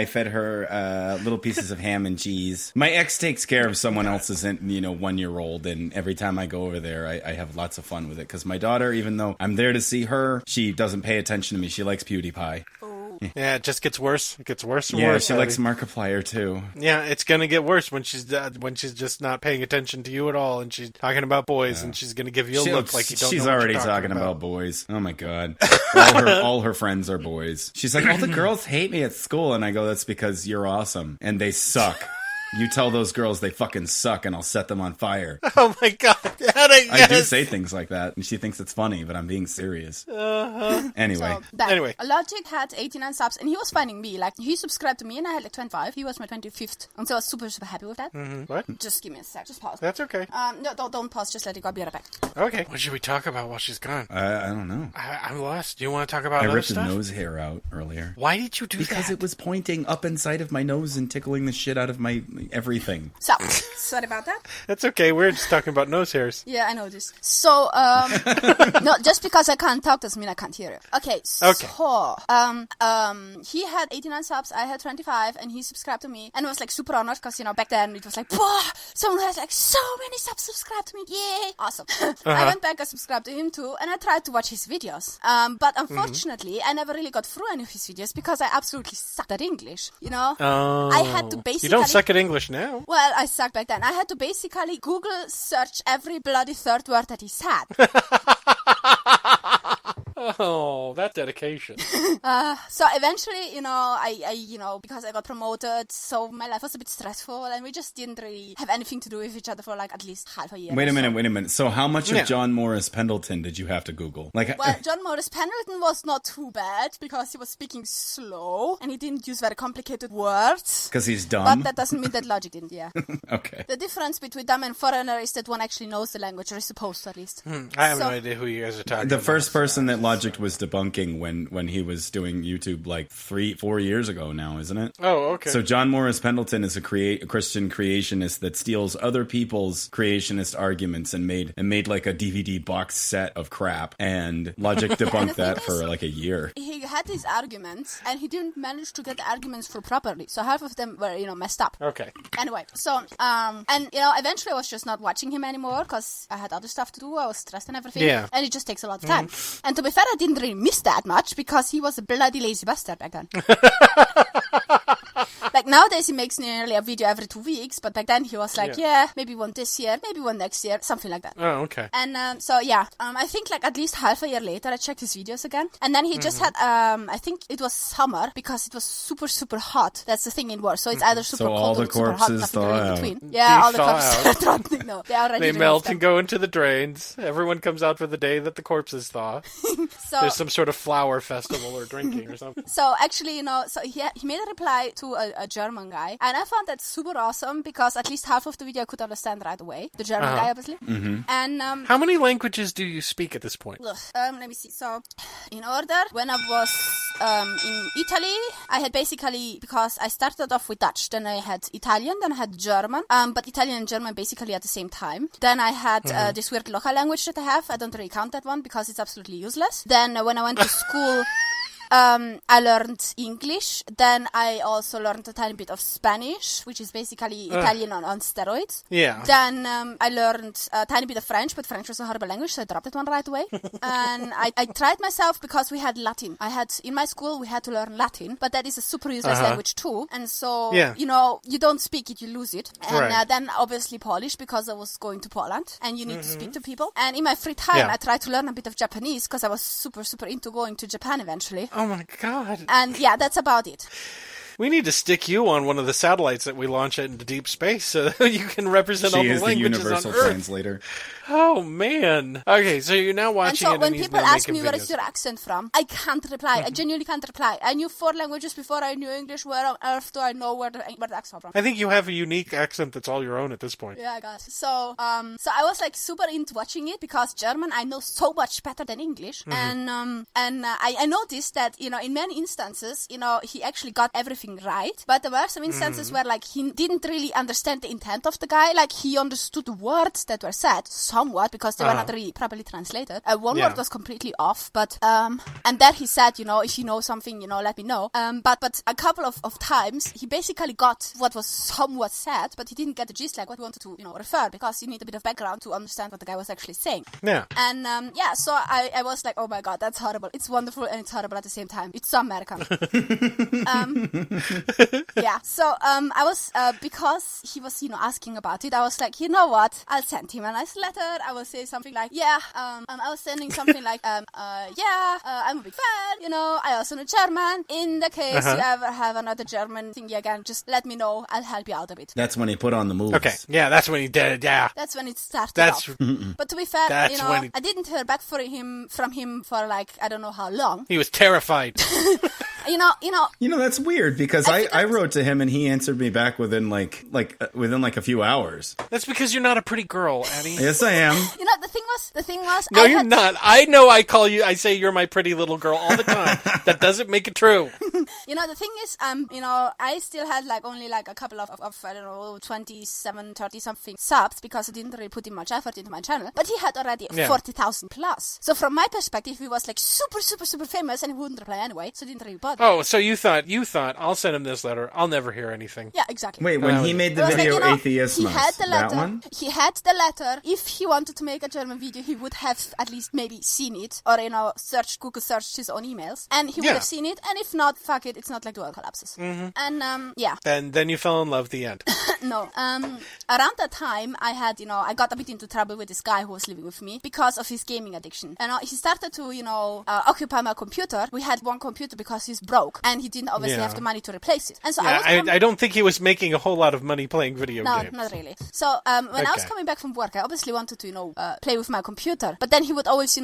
fed her little pieces of ham and cheese. My ex takes care of someone else's, 1-year-old, and every time I go over there, I have lots of fun with it. Because my daughter, even though I'm there to see her, she doesn't pay attention to me. She likes PewDiePie. Yeah, it just gets worse. It gets worse and Yeah, worse. she likes Markiplier too. Yeah, it's gonna get worse when she's just not paying attention to you at all, and she's talking about boys, and she's gonna give you a look like you don't know She's what already you're talking about. about boys. Oh my god, all her friends are boys. She's like, all the girls hate me at school, and I go, that's because you're awesome, and they suck. You tell those girls they fucking suck, and I'll set them on fire. Oh my god! I do say things like that, and she thinks it's funny, but I'm being serious. Anyway. Anyway, Logic had 89 subs, and he was finding me. Like, he subscribed to me, and I had like 25. He was my 25th, and so I was super happy with that. What? Just give me a sec. Just pause. That's okay. No, don't pause. Just let it go. I'll be right back. Okay. What should we talk about while she's gone? I don't know. I'm lost. Do you want to talk about I other ripped his stuff? nose hair out earlier. Why did you do that? Because it was pointing up inside of my nose and tickling the shit out of my everything. So, sorry about that. That's okay. We're just talking about nose hairs. Yeah, I know this. So, no, just because I can't talk doesn't mean I can't hear you. Okay, so, he had 89 subs, I had 25, and he subscribed to me, and I was like super honored, because, back then it was like, whoa, someone has like so many subs subscribed to me, yay, awesome. I went back, I subscribed to him too, and I tried to watch his videos, but unfortunately, I never really got through any of his videos, because I absolutely sucked at English, Oh. I had to basically... You don't suck at English now. Well, I sucked back then. I had to basically Google search every bloody third word that he said. Oh, that dedication. So eventually, I because I got promoted, so my life was a bit stressful, and we just didn't really have anything to do with each other for like at least half a year. Wait a minute. So how much Yeah. of John Morris Pendleton did you have to Google? Well, John Morris Pendleton was not too bad, because he was speaking slow, and he didn't use very complicated words. Because he's But dumb? that doesn't mean that Logic didn't, yeah. Okay. The difference between dumb and foreigner is that one actually knows the language, or is supposed to at least. I have no idea who you guys are talking The about. first person that Logicked was debunking when he was doing YouTube like 4 years ago now, isn't it? Oh, okay. So John Morris Pendleton is a Christian creationist that steals other people's creationist arguments and made like a DVD box set of crap, and Logicked debunked that for like a year. He had these arguments, and he didn't manage to get the arguments through properly. So half of them were, messed up. Okay. Anyway, so, and, eventually I was just not watching him anymore because I had other stuff to do. I was stressed and everything. Yeah. And it just takes a lot of time. And to be fair, I didn't really miss that much because he was a bloody lazy bastard back then. Like nowadays he makes nearly a video every 2 weeks, but back then he was like, maybe one this year, maybe one next year, something like that. Oh, okay. And I think like at least half a year later I checked his videos again, and then he just had I think it was summer because it was super super hot. That's the thing in Warsaw. So it's either super cold all the or super hot, corpses nothing thaw really in out. between. Yeah, all the Thaw corpses out. are thawing. No, they already They removed melt them. and go into the drains. Everyone comes out for the day that the corpses thaw. So There's some sort of flower festival or drinking or something. So actually, so he made a reply to a German guy, and I found that super awesome because at least half of the video I could understand right away. The German guy, obviously. Mm-hmm. And How many languages do you speak at this point? let me see. So, in order, when I was in Italy, I had basically, because I started off with Dutch, then I had Italian, then I had German, but Italian and German basically at the same time. Then I had this weird local language that I have. I don't really count that one because it's absolutely useless. Then when I went to school, I learned English. Then I also learned a tiny bit of Spanish, which is basically Italian on steroids. Yeah. Then I learned a tiny bit of French, but French was a horrible language, so I dropped that one right away. And I tried myself because we had Latin. In my school, we had to learn Latin, but that is a super useless language too. And so, you don't speak it, you lose it. And then obviously Polish because I was going to Poland and you need to speak to people. And in my free time, I tried to learn a bit of Japanese because I was super, super into going to Japan eventually. Oh my god. And yeah, that's about it. We need to stick you on one of the satellites that we launch into deep space so that you can represent all She the is the languages universal on Earth. translator. Oh, man. Okay, so you're now And watching so it when and he's people now ask making me where videos. is your accent from, I can't reply. I genuinely can't reply. I knew 4 languages before I knew English. Where on earth do I know where the accent from? I think you have a unique accent that's all your own at this point. Yeah, I got it. So I was like super into watching it because German I know so much better than English, and I noticed that in many instances he actually got everything right, but there were some instances where like he didn't really understand the intent of the guy. Like he understood the words that were said somewhat because they were not really properly translated. One word was completely off, but and then he said if you know something let me know. But a couple of times he basically got what was somewhat said, but he didn't get the gist, like what he wanted to refer, because you need a bit of background to understand what the guy was actually saying. Yeah. And so I was like, oh my god, that's horrible. It's wonderful and it's horrible at the same time. It's so American. Yeah. So I was because he was asking about it, I was like, you know what? I'll send him a nice letter. I will say something like, I was sending something like, I'm a big fan. I also know German. In the case you ever have another German thingy again, just let me know. I'll help you out a bit. That's when he put on the moves. Okay. Yeah, that's when he did it. Yeah. That's when it started That's off. But to be fair, That's when I didn't hear back from him for like I don't know how long. he was terrified. That's weird because I wrote to him and he answered me back within a few hours. That's because you're not a pretty girl, Addie. Yes, I am. The thing was. No, you're not. I know I say you're my pretty little girl all the time. That doesn't make it true. The thing is, I still had only a couple of I don't know, 27, 30 something subs because I didn't really put in much effort into my channel. But he had already 40,000 plus. So from my perspective, he was super, super, super famous and he wouldn't reply anyway. So it didn't really bother. Oh, so you thought, I'll send him this letter. I'll never hear anything. Yeah, exactly. Wait, when he made the video Atheismus, he had the letter. that one? He had the letter. If he wanted to make a German video, he would have at least maybe seen it or Google searched his own emails and he would have seen it. And if not, fuck it, it's not like the world collapses. Mm-hmm. And yeah. And then you fell in love. The end. No. Around that time, I had I got a bit into trouble with this guy who was living with me because of his gaming addiction. And he started to occupy my computer. We had one computer because he's broke, and he didn't obviously have the money to replace it. And so I don't think he was making a whole lot of money playing video games. No, not really. So when I was coming back from work, I obviously wanted to, play with my computer. But then he would always,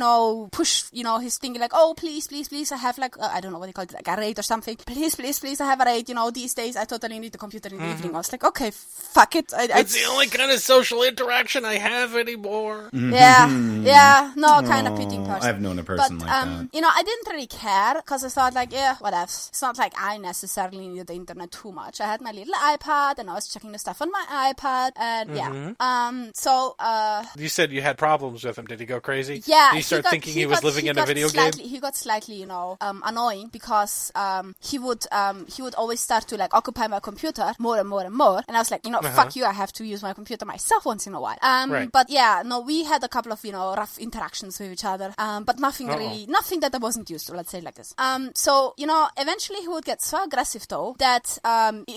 push, his thing like, oh, please, I have like, I don't know what they call it, like a raid or something. Please, I have a raid. These days I totally need the computer in the evening. I was like, okay, fuck it. It's the only kind of social interaction I have anymore. Yeah, no, kind of pitying person. I've known a person like that. I didn't really care because I thought like, yeah, whatever. It's not like I necessarily needed the internet too much. I had my little iPad and I was checking the stuff on my iPad and So you said you had problems with him. Did he go crazy? Yeah. Did you start thinking he was living in a video game? He got slightly, annoying because he would always start to like occupy my computer more and more and more. And I was like, fuck you, I have to use my computer myself once in a while. Right. But yeah, no, we had a couple of, rough interactions with each other. But nothing that I wasn't used to, let's say it like this. So, eventually he would get so aggressive though that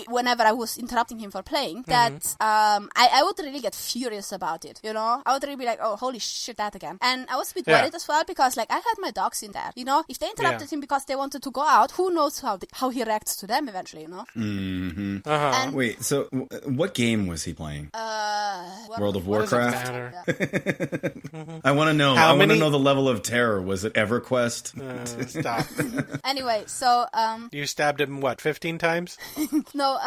whenever I was interrupting him for playing, that I would really get furious about it, I would really be like, oh, holy shit, that again. And I was a bit worried as well because like I had my dogs in there, if they interrupted him because they wanted to go out, who knows how he reacts to them eventually, Mm-hmm. And, wait, so what game was he playing? World of Warcraft? I want to know. I want to know the level of terror. Was it EverQuest? Stop. Anyway, so you stabbed him 15 times? No,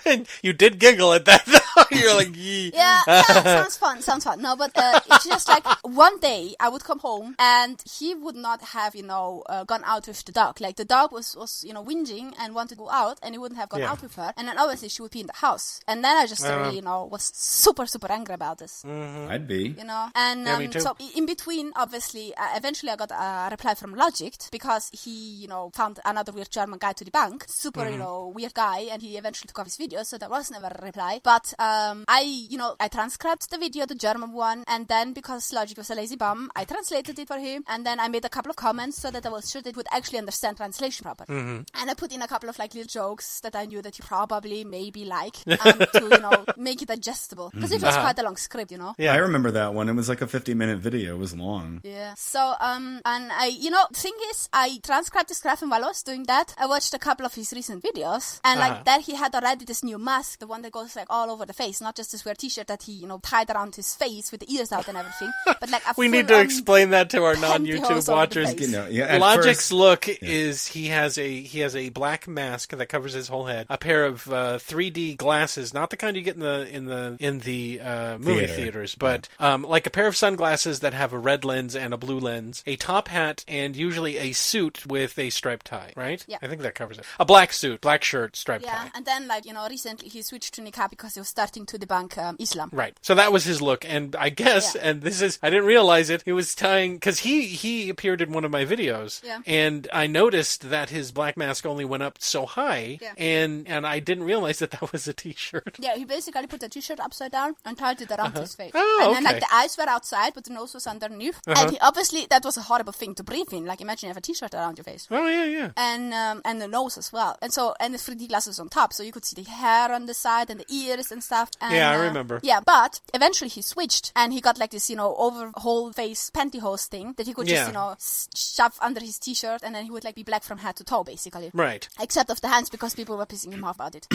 And you did giggle at that though. You're like, yee. Yeah, sounds fun. No, but it's just like one day I would come home and he would not have, gone out with the dog. Like the dog was whinging and wanted to go out and he wouldn't have gone out with her. And then obviously she would be in the house. And then I just really, was super, super angry about this. Mm-hmm. I'd be. And me too. so in between, obviously, eventually I got a reply from Logicked because he, found another weird German guy to debunk. Super, weird guy, and he eventually took off his video, so there was never a reply. But I transcribed the video, the German one, and then because Logic was a lazy bum, I translated it for him, and then I made a couple of comments so that I was sure that he would actually understand translation proper. And I put in a couple of like little jokes that I knew that he probably maybe like to make it digestible because it was quite a long script, Yeah, I remember that one. It was like a 50-minute video. It was long. Yeah. So and I thing is I transcribed this graph, and while I was doing that I watched a couple of his recent videos, and like that he had already this new mask, the one that goes like all over the face, not just this weird t-shirt that he tied around his face with the ears out and everything, but like a we need to explain that to our non-YouTube watchers. Logic's look is he has a black mask that covers his whole head, a pair of 3D glasses, not the kind you get in the movie theaters, but like a pair of sunglasses that have a red lens and a blue lens, a top hat, and usually a suit with a striped tie, right? Yeah. I think that covers it. A black suit, black shirt, striped tie. Yeah, and then recently he switched to niqab because he was starting to debunk Islam. Right. So that was his look, and I guess, and this is, I didn't realize it, he was tying, because he appeared in one of my videos, and I noticed that his black mask only went up so high, and I didn't realize that was a t-shirt. Yeah, he basically put the t-shirt upside down and tied it around his face. Oh, and then like the eyes were outside, but the nose was underneath. And he, obviously that was a horrible thing to breathe in. Like imagine you have a t-shirt around your face. Oh yeah. And the nose as well. And the 3D glasses on top, so you could see the hair on the side and the ears and stuff. And, yeah, I remember. Yeah, but eventually he switched and he got like this, over whole face pantyhose thing that he could just, shove under his t-shirt, and then he would like be black from head to toe basically. Right. Except of the hands because people were pissing him off about it.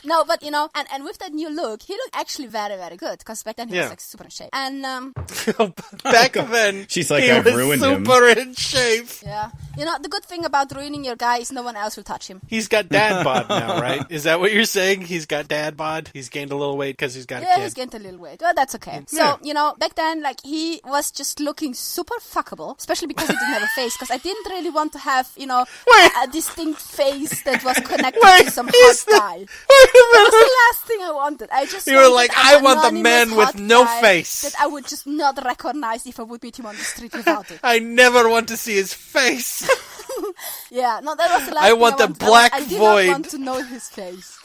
No, but and with that new look, he looked actually very, very good because back then he was like super in shape. And back then, she's like, he I've was ruined him. Super in shape. Yeah, the good thing about ruining your guy is no one else will touch him. He's got dad bod now, right? Is that what you're saying? He's got dad bod. He's gained a little weight because he's got a kid. Yeah, he's gained a little weight. Well, that's okay. So back then, like he was just looking super fuckable, especially because he didn't have a face. Because I didn't really want to have a distinct face that was connected to some hot guy. That was the last thing I wanted. I just you were like, I want the man with no face that I would just not recognize if I would meet him on the street without it. I never want to see his face. Yeah, no, that was the last I thing want the black I did void. not want to know his face.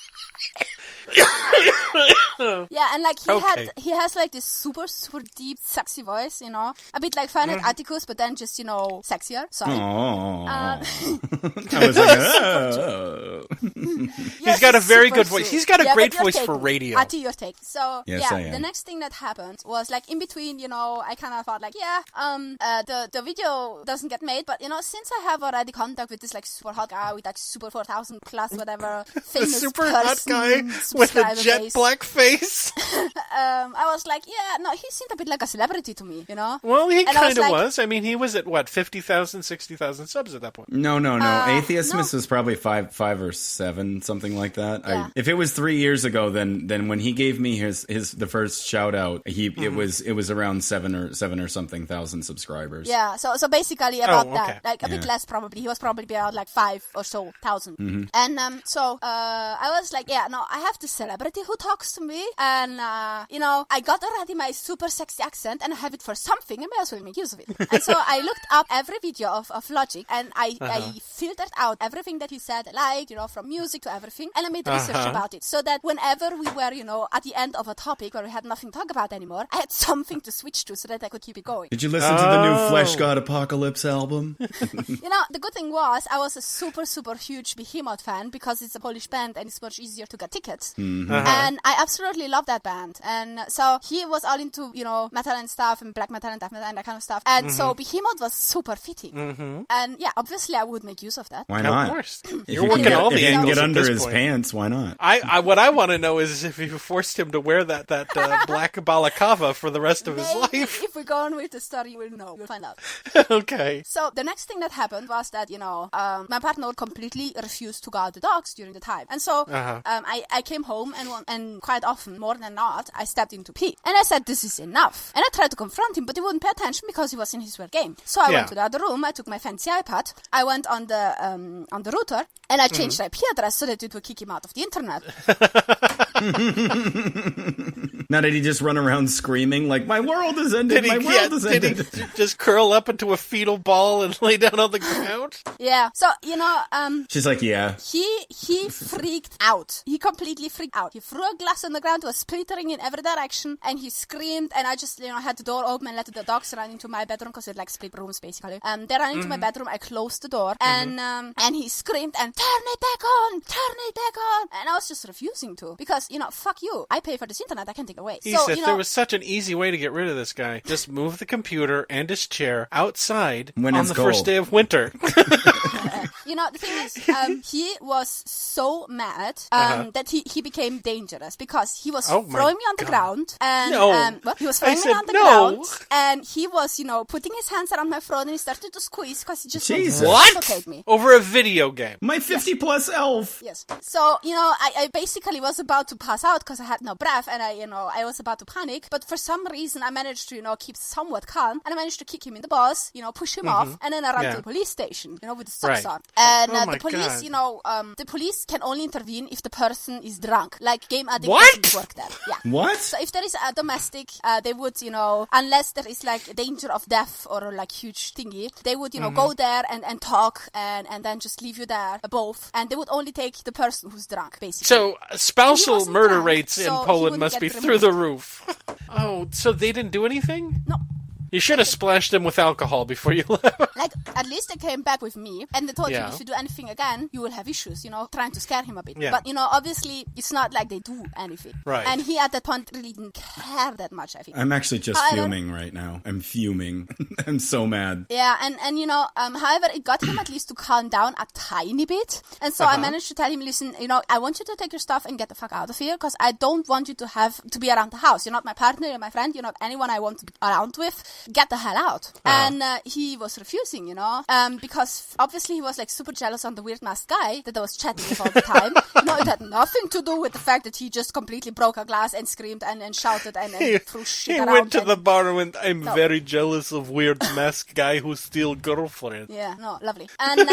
Yeah, and like Okay. he has like this super deep, sexy voice, you know, a bit like Fine Atticus, but then just sexier. Sorry. Oh, Uh, I was like, oh. He's got a very super good voice. sweet. He's got a Yeah, great but your voice take, for radio. Ati, your take. So Yes, I yeah, am. the next thing that happened was like in between, I kind of thought like, the video doesn't get made, but since I have already contact with this like super hot guy with like super 4,000 plus whatever The famous super hot person, guy with a subscriber jet base, black face. I was like, he seemed a bit like a celebrity to me, Well, he And I was kind of like- was. I mean, he was at what, 50,000, 60,000 subs at that point. No. Atheist no. was probably five or seven, something like that. Yeah. If it was 3 years ago, then when he gave me the first shout out, it was around seven or something thousand subscribers. Yeah, so basically about okay. that, like a bit less probably. He was probably about like 5 or so thousand. And I was like, I have this celebrity who talks to me, and I got already my super sexy accent, and I have it for something. I may as well make use of it. And so I looked up every video of Logic, and I filtered out everything that he said, like from music to everything, and I made research about it, so that whenever we were at the end of a topic where we had nothing to talk about anymore, I had something to switch to so that I could keep it going. Did you listen to the new Flesh God Apocalypse album? The good thing was I was a super huge Behemoth fan because it's a Polish band and it's much easier to get tickets. And I absolutely love that band. And so he was all into, metal and stuff and black metal and death metal and that kind of stuff. And so Behemoth was super fitting. And yeah, obviously I would make use of that. Why Of not? course. If You're you working can all get, the if you can angles get at under this his point. pants, why not? What I want to know is if you forced him to wear that black balaclava for the rest of his Maybe life. if we go on with the story, we'll know. We'll find out. Okay. So the next thing that happened was that, my partner completely refused to go out the dogs during the time. And so I came home and quite often, more than not, I stepped into pee. And I said, this is enough. And I tried to confront him, but he wouldn't pay attention because he was in his weird game. So I went to the other room, I took my fancy iPad, I went on the router, and I changed the IP address so that it would kick him out of the internet. Now did he just run around screaming like, my world is ended, my world is did ended? he just curl up into a fetal ball and lay down on the ground? Yeah. So, She's like, yeah. He freaked out. He completely freaked out. He threw a glass on the ground, was splittering in every direction, and he screamed, and I just, had the door open and let the dogs run into my bedroom, because it like split rooms, basically. They ran into my bedroom, I closed the door, and he screamed, and turn it back on! And I was just refusing to, because, fuck you. I pay for this internet, I can take it away. Iseth, there was such an easy way to get rid of this guy. Just move the computer and his chair outside When on it's the cold. first day of winter. The thing is, he was so mad that he became dangerous because he was Oh my throwing me on the God. ground and No. he was I throwing me said on the no. ground and he was putting his hands around my throat and he started to squeeze because he just wanted Jesus. to What? suffocate me. Over a video game. My 50-plus elf. Yes. So, I basically was about to pass out because I had no breath and I was about to panic. But for some reason, I managed to, keep somewhat calm and I managed to kick him in the balls, push him off. And then I ran Yeah. to the police station, with the socks Right. on. And Oh my the police, God. the police can only intervene if the person is drunk. Like game addict What? doesn't work there. Yeah. What? So if there is a domestic, they would, unless there is like danger of death or like huge thingy, they would, go there and talk and then just leave you there both. And they would only take the person who's drunk, basically. So, He spousal wasn't murder drunk, rates so in he Poland wouldn't must get be removed. through the roof. Oh, so they didn't do anything? No. You should have splashed them with alcohol before you left. Like, at least they came back with me, and they told Yeah. him, if you do anything again, you will have issues, trying to scare him a bit. Yeah. But, obviously, it's not like they do anything. Right. And he, at that point, really didn't care that much, I think. I'm actually just However- fuming right now. I'm fuming. I'm so mad. Yeah, and however, it got him at least to calm down a tiny bit. And so I managed to tell him, listen, I want you to take your stuff and get the fuck out of here, because I don't want you to be around the house. You're not my partner, you're my friend, you're not anyone I want to be around with. Get the hell out. And he was refusing, because obviously he was like super jealous on the weird masked guy that I was chatting with all the time. It had nothing to do with the fact that he just completely broke a glass and screamed and shouted and threw shit He around. went to and- the bar and went, I'm No. very jealous of weird masked guy who steal girlfriend. Yeah, no, lovely. And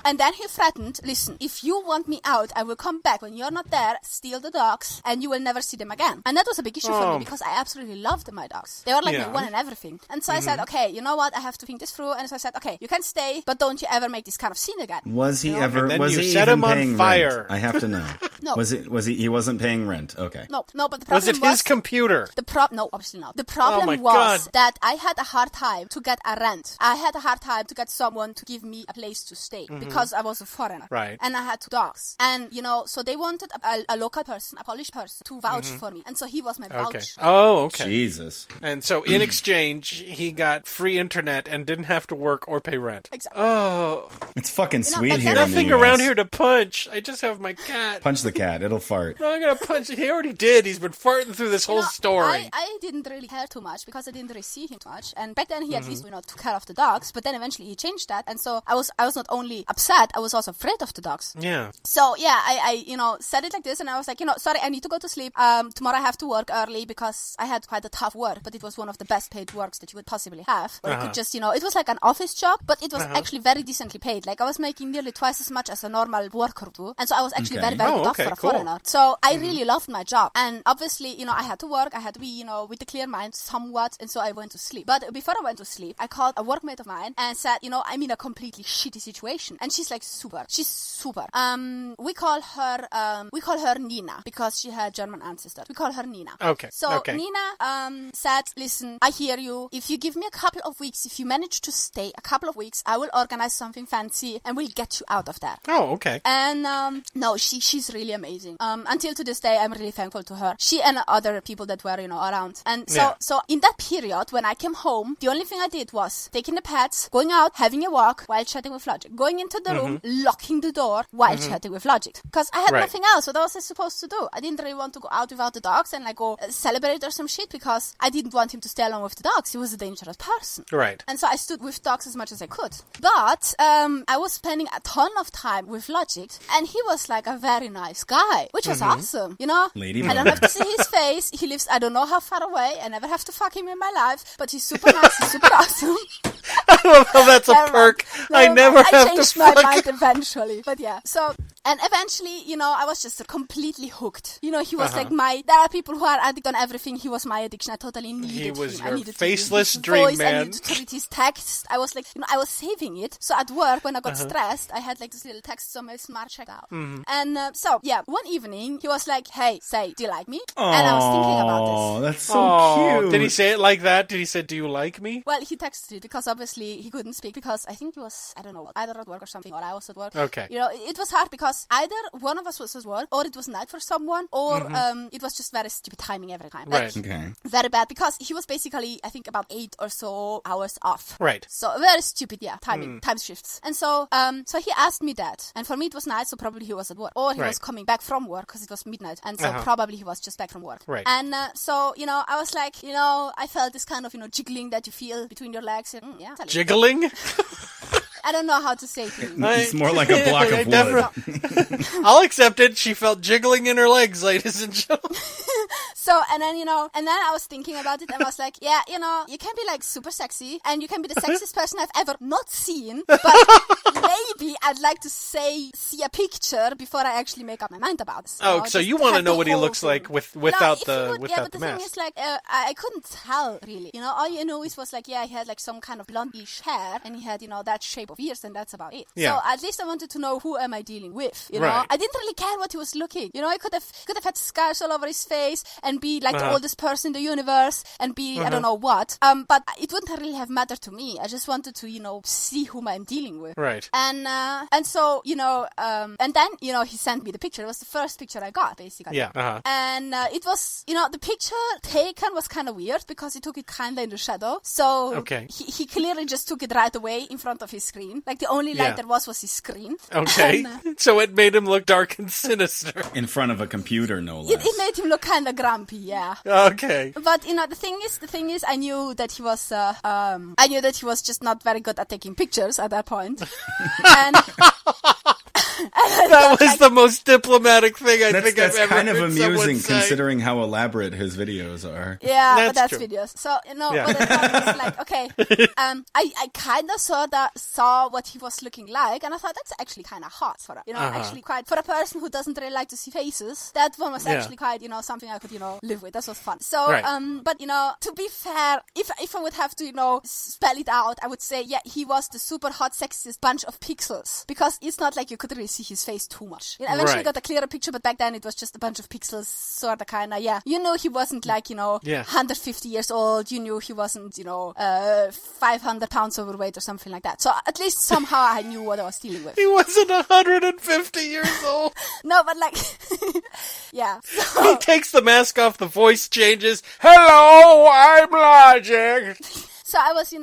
and then he threatened, listen, if you want me out, I will come back when you're not there, steal the dogs, and you will never see them again. And that was a big issue for Oh. me because I absolutely loved my dogs. They were like Yeah. my one and everything. And so I said, okay, you know what? I have to think this through. And so I said, okay, you can stay, but don't you ever make this kind of scene again. Was he ever? And then Was you he set even him on paying fire. rent? I have to know. No. Was he? He wasn't paying rent. Okay. No, but the Was problem it his computer? No, obviously not. The problem my was God. that I had a hard time to get a rent. I had a hard time to get someone to give me a place to stay because I was a foreigner. Right. And I had 2 dogs. And, so they wanted a local person, a Polish person, to vouch for me. And so he was my Okay. vouch. Oh, okay. Jesus. And so in exchange, he got free internet and didn't have to work or pay rent. Exactly. Oh, It's fucking know, sweet but here. then in the nothing US. around here to punch. I just have my cat. Punch the cat. It'll fart. No, I'm gonna punch it. He already did. He's been farting through this whole story. I didn't really care too much because I didn't really see him too much. And back then he at least, took care of the dogs. But then eventually he changed that. And so I was not only upset, I was also afraid of the dogs. Yeah. So yeah, I said it like this, and I was like, sorry, I need to go to sleep. Tomorrow I have to work early because I had quite a tough work, but it was one of the best paid works that you would possibly have. Where I could just, it was like an office job, but it was actually very decently paid. Like I was making nearly twice as much as a normal worker do, and so I was actually very, very good off for a foreigner. So I really loved my job, and obviously, I had to work. I had to be, with a clear mind somewhat, and so I went to sleep. But before I went to sleep, I called a workmate of mine and said, I'm in a completely shitty situation, and she's like super. She's super. We call her Nina because she had German ancestors. We call her Nina. Okay. So Nina said, listen, I hear you. If you give me a couple of weeks, if you manage to stay a couple of weeks, I will organize something fancy and we'll get you out of there. Oh, okay. And no, she's really amazing. Until to this day, I'm really thankful to her. She and other people that were, around. And so in that period, when I came home, the only thing I did was taking the pets, going out, having a walk while chatting with Logic, going into the room, locking the door while chatting with Logic. Because I had nothing else. What was I supposed to do? I didn't really want to go out without the dogs and go celebrate or some shit because I didn't want him to stay along with the dogs. He was a dangerous person. Right. And so I stood with dogs as much as I could. But I was spending a ton of time with Logic, and he was like a very nice guy, which was awesome, Lady I don't have to see his face. He lives I don't know how far away. I never have to fuck him in my life, but he's super nice. He's super awesome. I love how that's a perk. I never have to changed my fuck. mind eventually, but yeah. So, and eventually, I was just completely hooked. He was like there are people who are addict on everything. He was my addiction. I totally needed him. He was I your needed faceless his dream voice. man. I needed to read his text. I was like, I was saving it. So at work, when I got stressed, I had like this little text on my smart checkout. And so, yeah, one evening, he was like, hey, say, do you like me? And I was thinking about this. Oh, that's so cute. Did he say it like that? Did he say, do you like me? Well, he texted it because obviously he couldn't speak because I think he was, I don't know, either at work or something, or I was at work. Okay. It was hard because either one of us was at work, or it was night for someone, or it was just very stupid timing every time. Right. Okay. Very bad because he was basically, I think, about 8 or so hours off. Right. So very stupid, yeah, timing, time shifts. And so, so he asked me that, and for me it was night, so probably he was at work, or he was coming back from work because it was midnight, and so probably he was just back from work. Right. And so, I was like, I felt this kind of, jiggling that you feel between your legs. Yeah. Jiggling? I don't know how to say it. It's more like a block of wood. I'll accept it. She felt jiggling in her legs, ladies and gentlemen. So, and then I was thinking about it and I was like, yeah, you can be like super sexy and you can be the sexiest person I've ever not seen, but maybe I'd like to see a picture before I actually make up my mind about this. Oh, so you want to know what he looks like without the but the mask. thing is, like, I couldn't tell really. All you know was like, yeah, he had like some kind of blondish hair and he had, that shape of ears, and that's about it. Yeah. So at least I wanted to know who am I dealing with. Right. I didn't really care what he was looking. He could have had scars all over his face and be like the oldest person in the universe and be I don't know what. But it wouldn't really have mattered to me. I just wanted to see whom I'm dealing with. Right. And so and then he sent me the picture. It was the first picture I got basically. Yeah. And it was the picture taken was kind of weird because he took it kind of in the shadow. So he clearly just took it right away in front of his screen. Like the only light there was his screen. Okay. And, so it made him look dark and sinister. In front of a computer, no less. it made him look kind of grumpy, yeah. Okay. But the thing is, I knew that he was just not very good at taking pictures at that point. And That was the most diplomatic thing I think I've That's ever kind of heard someone amusing say. considering how elaborate his videos are. Yeah, but That's that's true. videos. So, Yeah. what I thought was like, okay, I kind of saw what he was looking like, and I thought that's actually kind of hot for actually quite, for a person who doesn't really like to see faces, that one was actually quite, something I could, live with. That was fun. So, Right. but, to be fair, if I would have to, spell it out, I would say, yeah, he was the super hot, sexiest bunch of pixels, because it's not like you could really see his face too much. Eventually Right. got a clearer picture, but back then it was just a bunch of pixels, sort of, kind of, yeah. You know he wasn't like, 150 years old. You knew he wasn't, 500 pounds overweight or something like that. So at least somehow I knew what I was dealing with. He wasn't 150 years old. No, but like, yeah. So, He takes the mask off, the voice changes. Hello, I'm Logic. so I was, you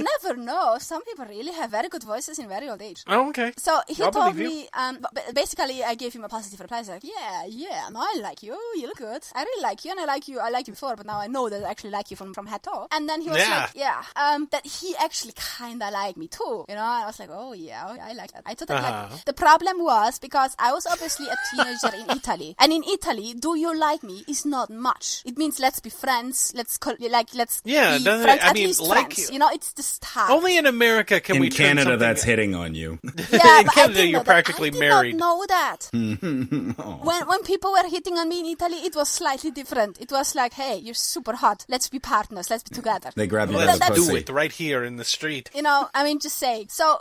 never know. Some people really have very good voices in very old age. Oh, okay. So he I'll told believe me, basically I gave him a positive reply. He's like, yeah, no, I like you. You look good. I really like you, and I liked you before, but now I know that I actually like you from head to toe. And then he was like, that he actually kind of liked me too, And I was like, oh yeah, I like that. I totally like it. The problem was because I was obviously a teenager in Italy, and in Italy, do you like me is not much. It means let's be friends. Let's be doesn't friends. it? I At mean, least like friends. It's the start. Only in America can we In turn Canada, something- that's hitting on you. Yeah, In but Canada, I didn't you're know practically that. married. I did not know that. When people were hitting on me in Italy, it was slightly different. It was like, hey, you're super hot. Let's be partners. Let's be together. They grab you by Let's the do pussy. it right here in the street. Just saying. So,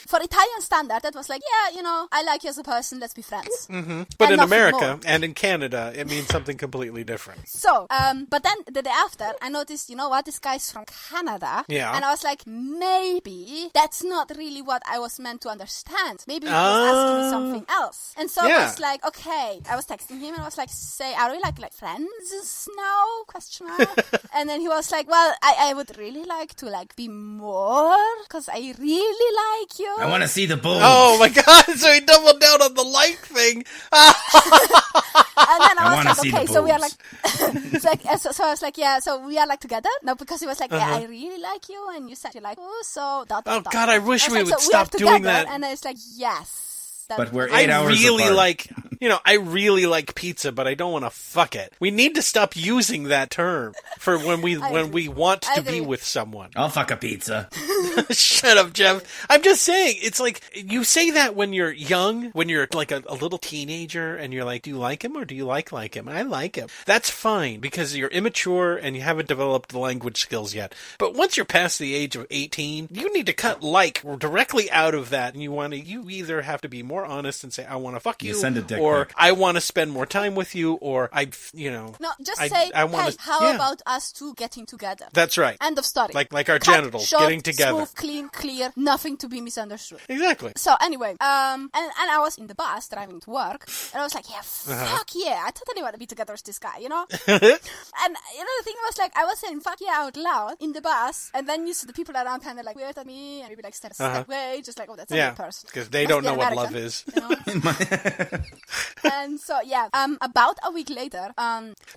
for Italian standard, that was like, yeah, I like you as a person. Let's be friends. But And in nothing America more. and in Canada, it means something completely different. So, but then the day after, I noticed, this guy's from Canada. Yeah. And I was like, maybe that's not really what I was meant to understand. Maybe he was asking me something else. And so I was like, okay. I was texting him and I was like, are we like friends now? Question mark. And then he was like, well, I would really like to be more, because I really like you. I want to see the bull. Oh my god, so he doubled down on the like thing. And then I wanna was see like, okay, the so we are boobs. like, so I was like, yeah, so we are like together? No, because he was like, yeah, I really like you, and you said you like, so dot, Oh dot, god, dot. I wish was we like, would so we are stop doing together, that. And it's like, yes. But we're I 8 hours really apart. like, I really like pizza, but I don't want to fuck it. We need to stop using that term for when we want I to be agree. with someone. I'll fuck a pizza. Shut up, Jeff. I'm just saying, it's like, you say that when you're young, when you're like a little teenager, and you're like, do you like him or do you like him? I like him. That's fine, because you're immature and you haven't developed the language skills yet. But once you're past the age of 18, you need to cut like directly out of that, and you either have to be more honest and say, I want to fuck you, You send a dick or pic. I want to spend more time with you, or No, just I say, wanna- hey, how yeah. about us two getting together? That's right. End of story. Like our Cut, genitals short, getting together. Smooth, clean, clear, nothing to be misunderstood. Exactly. So anyway, and I was in the bus driving to work, and I was like, yeah, Uh-huh. fuck yeah, I totally want to be together with this guy, And the thing was like, I was saying fuck yeah out loud in the bus, and then you see the people around kind of like weird at me, and maybe like start that way, just like, oh, that's a Yeah, weird person. because they Must don't be know an what American, love is. And so yeah, about a week later,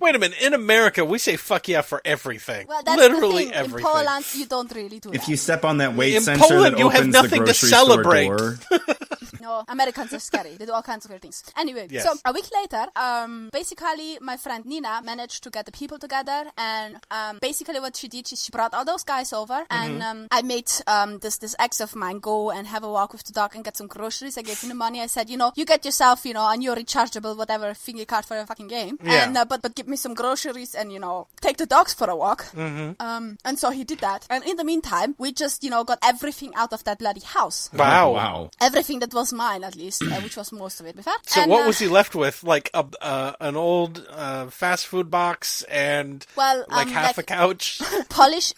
Wait a minute. In America, we say "fuck yeah" for everything. well, that's Literally the thing. everything. In Poland, you don't really do that. If you step on that weight In sensor Poland, that you have opens nothing the to grocery celebrate. store door, No, Americans are scary. They do all kinds of weird things. Anyway, Yes. so a week later, basically my friend Nina managed to get the people together, and basically what she did is she brought all those guys over, and I made this ex of mine go and have a walk with the dog and get some groceries. I gave him the money. I said, you get yourself, a new rechargeable whatever finger card for your fucking game, Yeah. and but give me some groceries and take the dogs for a walk. And so he did that, and in the meantime, we just got everything out of that bloody house. Wow. wow. Everything that was mine, at least, which was most of it. So And, what was he left with? Like an old fast food box and half a couch? Polish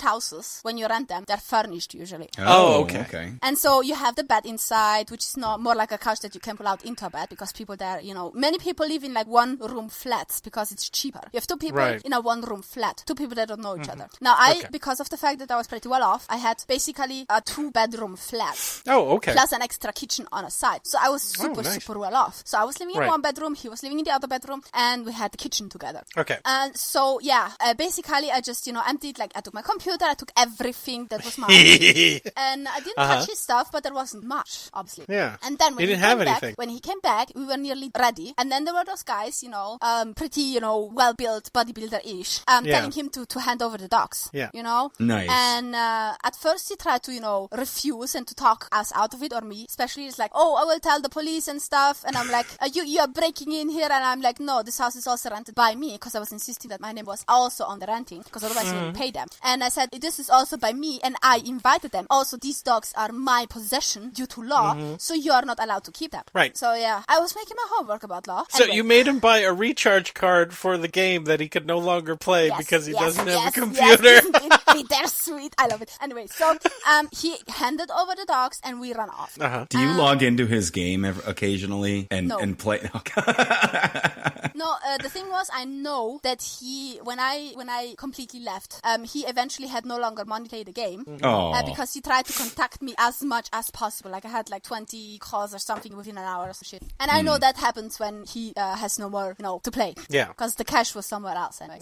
houses, when you rent them, they're furnished usually. Oh, okay. And so you have the bed inside, which is not more like a couch that you can pull out into a bed, because people there, many people live in like one room flats because it's cheaper. You have two people Right. in a one room flat, two people that don't know each other. Now because of the fact that I was pretty well off, I had basically a 2-bedroom flat. Oh, okay. Plus an extra a kitchen on a side. So I was super, nice. super well off. So I was living in Right. one bedroom, he was living in the other bedroom, and we had the kitchen together. Okay. And so, basically I just, emptied, I took my computer, I took everything that was mine. And I didn't touch his stuff, but there wasn't much, obviously. Yeah. And then when He he, didn't have came anything. back, when he came back, we were nearly ready. And then there were those guys, pretty, well-built, bodybuilder-ish, telling him to hand over the dogs. Yeah. Nice. And at first he tried to, refuse and to talk us out of it, or me. Especially it's like, oh, I will tell the police and stuff. And I'm like, you are breaking in here. And I'm like, no, this house is also rented by me, because I was insisting that my name was also on the renting, because otherwise you wouldn't pay them. And I said, this is also by me, and I invited them. Also, these dogs are my possession due to law, so you are not allowed to keep them. Right. So yeah, I was making my homework about law. So Anyway. you made him buy a recharge card for the game that he could no longer play because he doesn't have a computer. Yes, isn't it bittersweet? I love it. Anyway, so he handed over the dogs and we ran off. Do you log into his game occasionally and play? No, the thing was, I know that he, when I completely left, he eventually had no longer money to play the game. Because he tried to contact me as much as possible. I had 20 calls or something within an hour or some shit. And I know that happens when he has no more, to play. Yeah. Because the cash was somewhere else anyway.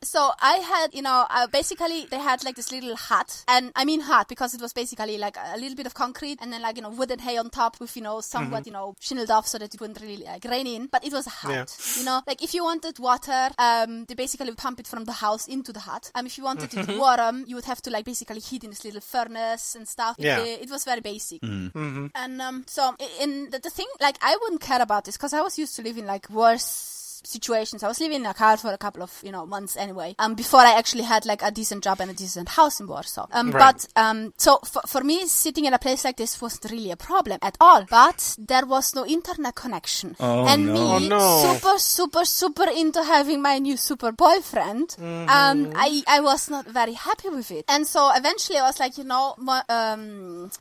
So I had, basically they had this little hut. And I mean hut because it was basically a little bit of concrete and then wooden hay on top with, somewhat, shinned off so that it wouldn't really rain in. But it was a hut. Yeah. If you wanted water, they basically would pump it from the house into the hut. If you wanted it warm, you would have to basically heat in this little furnace and stuff. Yeah. It was very basic. And so in the thing, I wouldn't care about this because I was used to live in worse situations. I was living in a car for a couple of months anyway, before I actually had a decent job and a decent house in Warsaw. But so for me, sitting in a place like this wasn't really a problem at all. But there was no internet connection, super, super, super into having my new super boyfriend. I was not very happy with it, and so eventually I was like,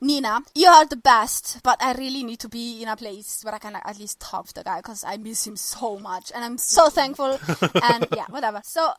Nina, you are the best, but I really need to be in a place where I can at least talk to the guy because I miss him so much, and I'm so thankful. And yeah, whatever. So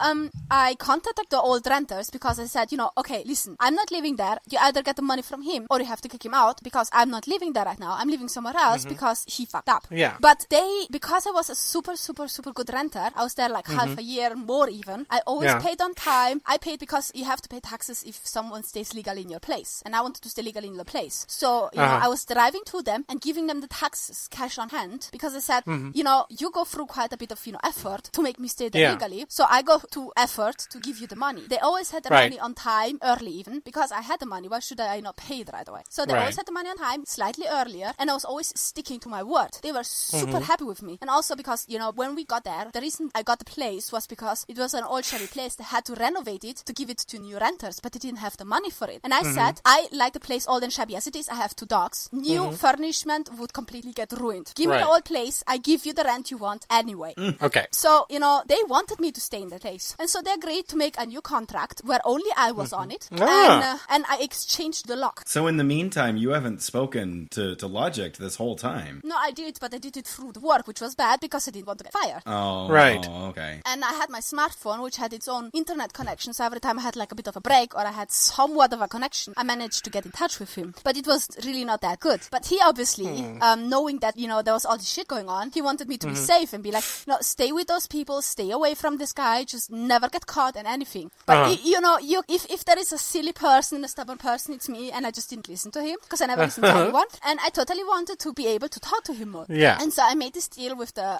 I contacted the old renters because I said, okay, listen, I'm not living there. You either get the money from him or you have to kick him out because I'm not living there right now. I'm living somewhere else because he fucked up. Yeah. But because I was a super, super, super good renter, I was there half a year, more even. I always paid on time. I paid because you have to pay taxes if someone stays legally in your place. And I wanted to stay legally in the place. So, I was driving to them and giving them the taxes cash on hand because I said, you go through quite a bit of effort to make me stay there legally. So I go to effort to give you the money. They always had the money on time, early even, because I had the money. Why should I not pay it right away? So they always had the money on time, slightly earlier, and I was always sticking to my word. They were super happy with me. And also because, when we got there, the reason I got the place was because it was an old shabby place. They had to renovate it to give it to new renters, but they didn't have the money for it. And I said, I like the place old and shabby as it is. I have 2 dogs. New furnishment would completely get ruined. Give me the old place. I give you the rent you want anyway. Okay. So, they wanted me to stay in the place. And so they agreed to make a new contract where only I was on it. And I exchanged the lock. So in the meantime, you haven't spoken to Logicked this whole time. No, I did, but I did it through the work, which was bad because I didn't want to get fired. Oh, right. Okay. And I had my smartphone, which had its own internet connection. So every time I had a bit of a break or I had somewhat of a connection, I managed to get in touch with him. But it was really not that good. But he obviously, knowing that, there was all this shit going on, he wanted me to be safe and be like, stay with those people, stay away from this guy, just never get caught and anything. But if there is a silly person, a stubborn person, it's me, and I just didn't listen to him because I never listened to anyone, and I totally wanted to be able to talk to him more. Yeah. And so I made this deal with the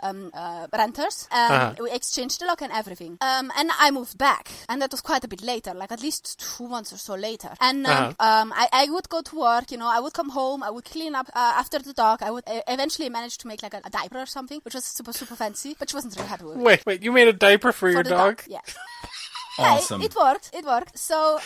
renters, and we exchanged the lock and everything. And I moved back, and that was quite a bit later, at least 2 months or so later. And I would go to work, I would come home, I would clean up after the dog. I would eventually manage to make a diaper or something, which was super, super fancy, but she wasn't really happy with it. Wait, you made a diaper for your the dog? Yeah. Awesome. Hey, it worked. So,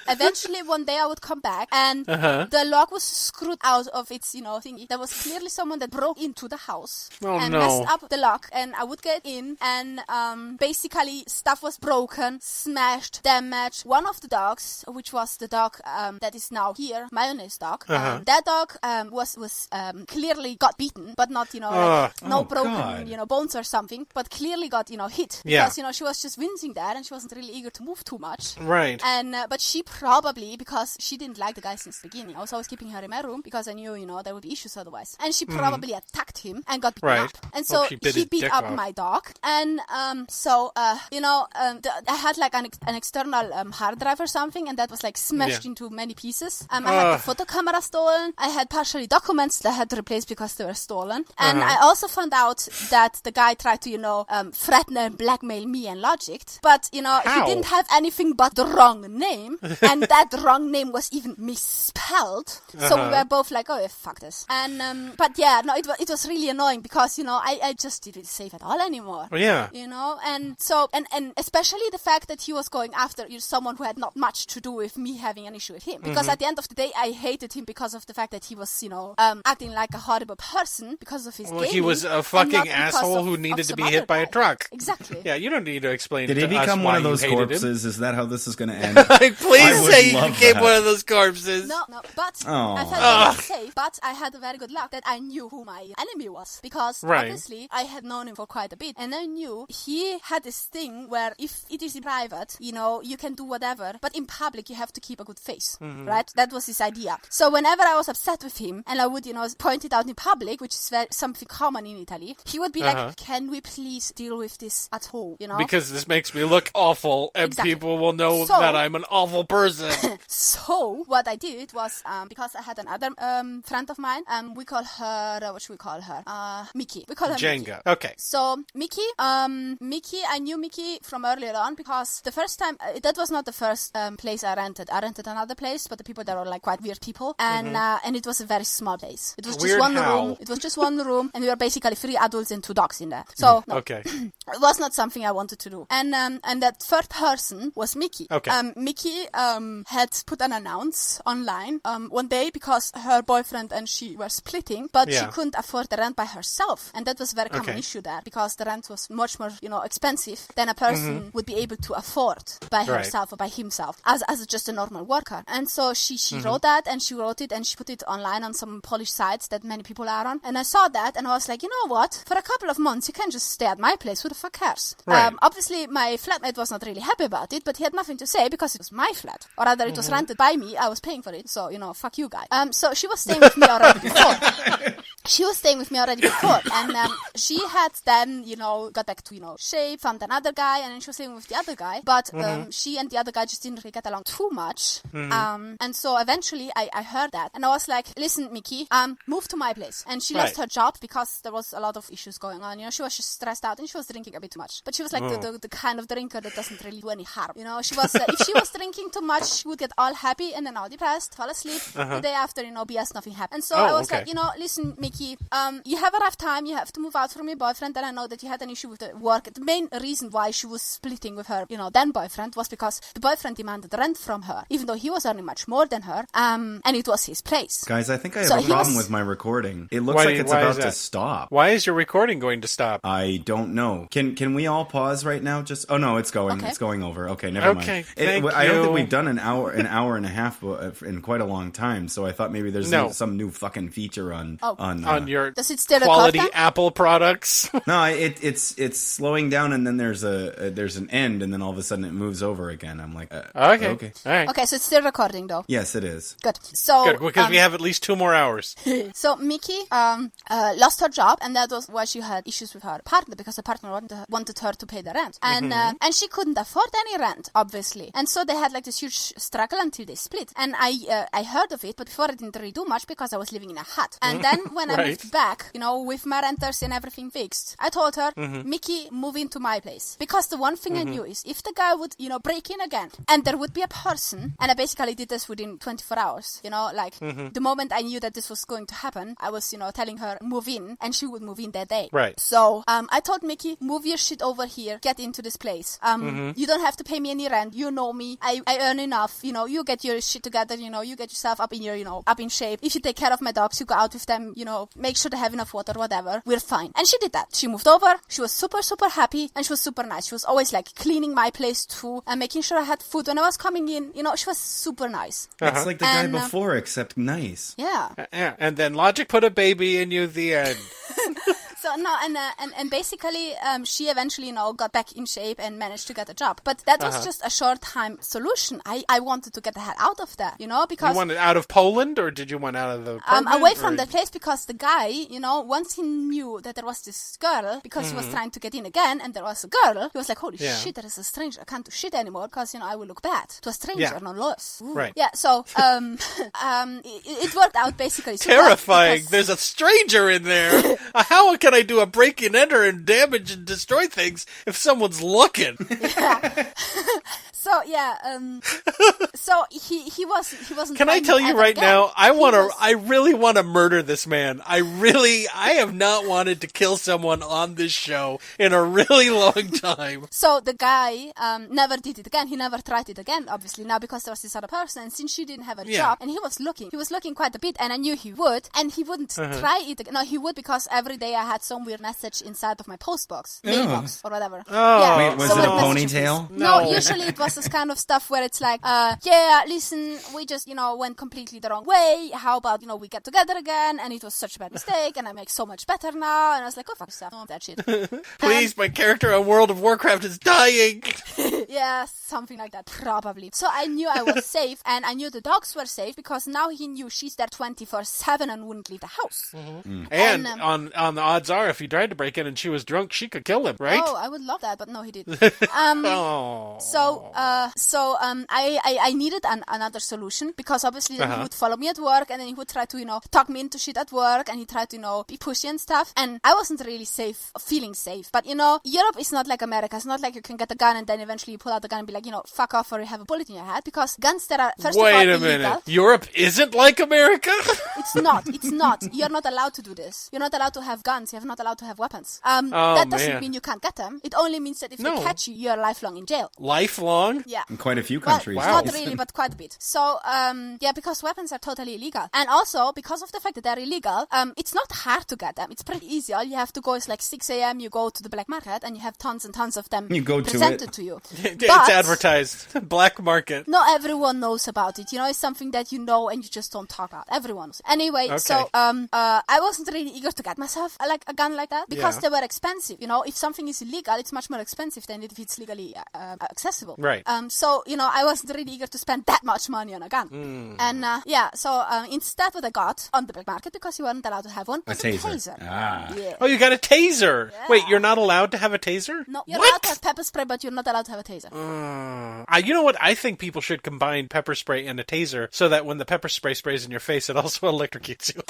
eventually one day I would come back and the lock was screwed out of its, thingy. There was clearly someone that broke into the house and messed up the lock, and I would get in and, basically stuff was broken, smashed, damaged. One of the dogs, which was the dog, that is now here, Mayonnaise dog, that dog, was clearly got beaten, but not, no broken, God. bones or something, but clearly got, hit. Yeah. because, she was just wincing there and she wasn't really eager to move too much. Right. And, but she probably, because she didn't like the guy since the beginning, I was always keeping her in my room because I knew, there would be issues otherwise. And she probably attacked him and got beaten up. And so she bit he his beat dick up off. my dog. And, I had like an external hard drive or something, and that was like smashed into many pieces. I had the photo camera stolen. I had partially documents that I had to replace because they were stolen. And I also found out that the guy tried to, threaten and blackmail me and Logicked. But, he didn't have anything but the wrong name. And that wrong name was even misspelled. So we were both like, oh, fuck this. And, but yeah, no, it was really annoying because, I just didn't save at all anymore. Yeah. And so, and especially the fact that he was going after someone who had not much to do with me having an issue with him. Because at the end of the day, I hated him because of the fact that he was, acting like a horrible person because of his gaming. He was a fucking asshole who needed to be hit by a truck. Exactly. Yeah, you don't need to explain Did to he us become why one of those you hated corpses? Is that how this is going to end? Please say he love became that. one of those corpses. No, but Oh. I felt very safe. But I had a very good luck that I knew who my enemy was because obviously I had known him for quite a bit, and I knew he had this thing where if it is in private, you can do whatever, but in public you have to keep a good face, right? That was his idea. So whenever I was upset with him and I would, point it out in public, which is something common in Italy, he would be like, "Can we please deal with this at home?" Because this makes me look awful, and Exactly. people will know that I'm an awful person. So what I did was because I had another friend of mine, we call her what should we call her? Mickey. We call her Jenga. Mickey. Okay. So Mickey, I knew Mickey from earlier on because the first time that was not the first place I rented. I rented another place, but the people there were like quite weird people, and it was a very small place. It was just Weird one how? room. It was just one room, and we were basically 3 adults and 2 dogs in there. So no, Okay. it was not something I wanted to do. And that third person was Mickey. Okay. Mickey had put an announce online one day because her boyfriend and she were splitting, but she couldn't afford the rent by herself, and that was a very common issue there because the rent was much more expensive than a person would be able to afford by herself or by himself as just a normal worker. And so she wrote that, and she wrote it and she put it online on some Polish sites that many people are on, and I saw that and I was like, you know what, for a couple of months you can just stay at my place, who the fuck cares? Right. Obviously my flatmate was not really happy about it, but he had nothing to say because it was my flat, or rather it was rented by me, I was paying for it, so fuck you guy. So she was staying with me already before. And she had then got back to shape, found another guy, and then she was staying with the other guy, but she and the other guy just didn't really get along too much. And so eventually I heard that, and I was like, listen Mickey, move to my place. And she left her job because there was a lot of issues going on. She was just stressed out and she was drinking a bit too much, but she was like the kind of drinker that doesn't really do any harm. She was if she was drinking too much, she would get all happy and then all depressed, fall asleep. The day after, BS, nothing happened. And so I was like, listen Mickey, you have a rough time, you have to move out from your boyfriend, and I know that you had an issue with the work. The main reason why she was splitting with her then boyfriend was because the boyfriend demanded rent from her, even though he was earning much more than her, and it was his place. Guys, I think I have a problem with my recording. It looks like it's about to stop. Why is your recording going to stop? I don't know. Can we all pause right now? Oh no, it's going. Okay. It's going over. Okay, never mind. Okay, I don't think we've done an hour and a half in quite a long time. So I thought maybe there's some new fucking feature on your Does it still quality record then? Apple products. No, it's slowing down, and then there's an end, and then all of a sudden it moves over again. I'm like, Okay. All right. Okay, so it's still recording though. Yes, it is. Good. So Good, because we have at least 2 more hours. So Mickey lost her job, and that was why she had issues with her partner, because her partner wanted her to pay the rent, and she couldn't afford any rent, obviously. And so they had like this huge struggle until they split. And I heard of it, but before I didn't really do much because I was living in a hut. And then when I moved back, with my renters and everything fixed, I told her, Mickey, move into my place, because the one thing I knew is if the guy would break in again and there would be a person, and I basically did this within 24 hours, the moment I knew that this was going to happen, I was telling her move in, and she would move in that day. Right. So I told Mickey, move your shit over here, get into this place. You don't have to pay me any rent, you know me, I earn enough, you get your shit together, you get yourself up in your up in shape. If you take care of my dogs, you go out with them, make sure they have enough water, whatever, we're fine. And she did that. She moved over, she was super happy, and she was super nice. She was always like cleaning my place too and making sure I had food when I was coming in. She was super nice. It's like the guy before, except nice. Yeah. Yeah, and then Logic put a baby in you. The end. So no, and basically, she eventually, got back in shape and managed to get a job. But that was just a short time solution. I wanted to get the hell out of there, because You wanted out of Poland, or did you want out of the apartment, away from that place, because the guy, once he knew that there was this girl, because he was trying to get in again, and there was a girl, he was like, holy shit, there is a stranger. I can't do shit anymore, because, I will look bad to a stranger, no less. Right. Yeah, so, it worked out basically. Terrifying. There's a stranger in there. How can I do a break and enter and damage and destroy things if someone's looking? So so he wasn't. Can I tell you right now? I really want to murder this man. I have not wanted to kill someone on this show in a really long time. So the guy never did it again. He never tried it again. Obviously now, because there was this other person, and since she didn't have a job, and he was looking quite a bit, and I knew he would, and he wouldn't try it again. No, he would, because every day I had some weird message inside of my postbox, mailbox or whatever. Oh, yeah. Wait, was it a ponytail? No, usually it was this kind of stuff where it's like, listen, we just, went completely the wrong way. How about, we get together again? And it was such a bad mistake, and I make so much better now. And I was like, oh, fuck yourself. No, that shit. Please, my character on World of Warcraft is dying. Yeah, something like that, probably. So I knew I was safe, and I knew the dogs were safe, because now he knew she's there 24/7 and wouldn't leave the house. And on the odds are, if he tried to break in and she was drunk, she could kill him, right? Oh, I would love that, but no, he didn't. So I needed another solution, because obviously then he would follow me at work, and then he would try to, talk me into shit at work, and he tried to, be pushy and stuff, and I wasn't really feeling safe. But, Europe is not like America. It's not like you can get a gun and then eventually you pull out the gun and be like, fuck off, or you have a bullet in your head, because guns that are, first of all, illegal. Wait a minute. Europe isn't like America? It's not. You're not allowed to do this. You're not allowed to have guns. You're not allowed to have weapons. That doesn't mean you can't get them. It only means that if they catch you, you're lifelong in jail. Lifelong? Yeah. In quite a few countries. Well, not really, but quite a bit. So, because weapons are totally illegal. And also, because of the fact that they're illegal, it's not hard to get them. It's pretty easy. All you have to go is like 6 a.m., you go to the black market, and you have tons and tons of them presented to you. It's advertised. Black market. Not everyone knows about it. It's something that you know and you just don't talk about. Everyone knows. Anyway, so I wasn't really eager to get myself like a gun like that, because they were expensive. If something is illegal, it's much more expensive than if it's legally accessible. Right. So, I wasn't really eager to spend that much money on a gun. And, so instead what I got on the black market, because you weren't allowed to have one, was a taser. Yeah. Oh, you got a taser. Yeah. Wait, you're not allowed to have a taser? No, you're allowed to have pepper spray, but you're not allowed to have a taser. You know what? I think people should combine pepper spray and a taser, so that when the pepper spray sprays in your face, it also electrocutes you.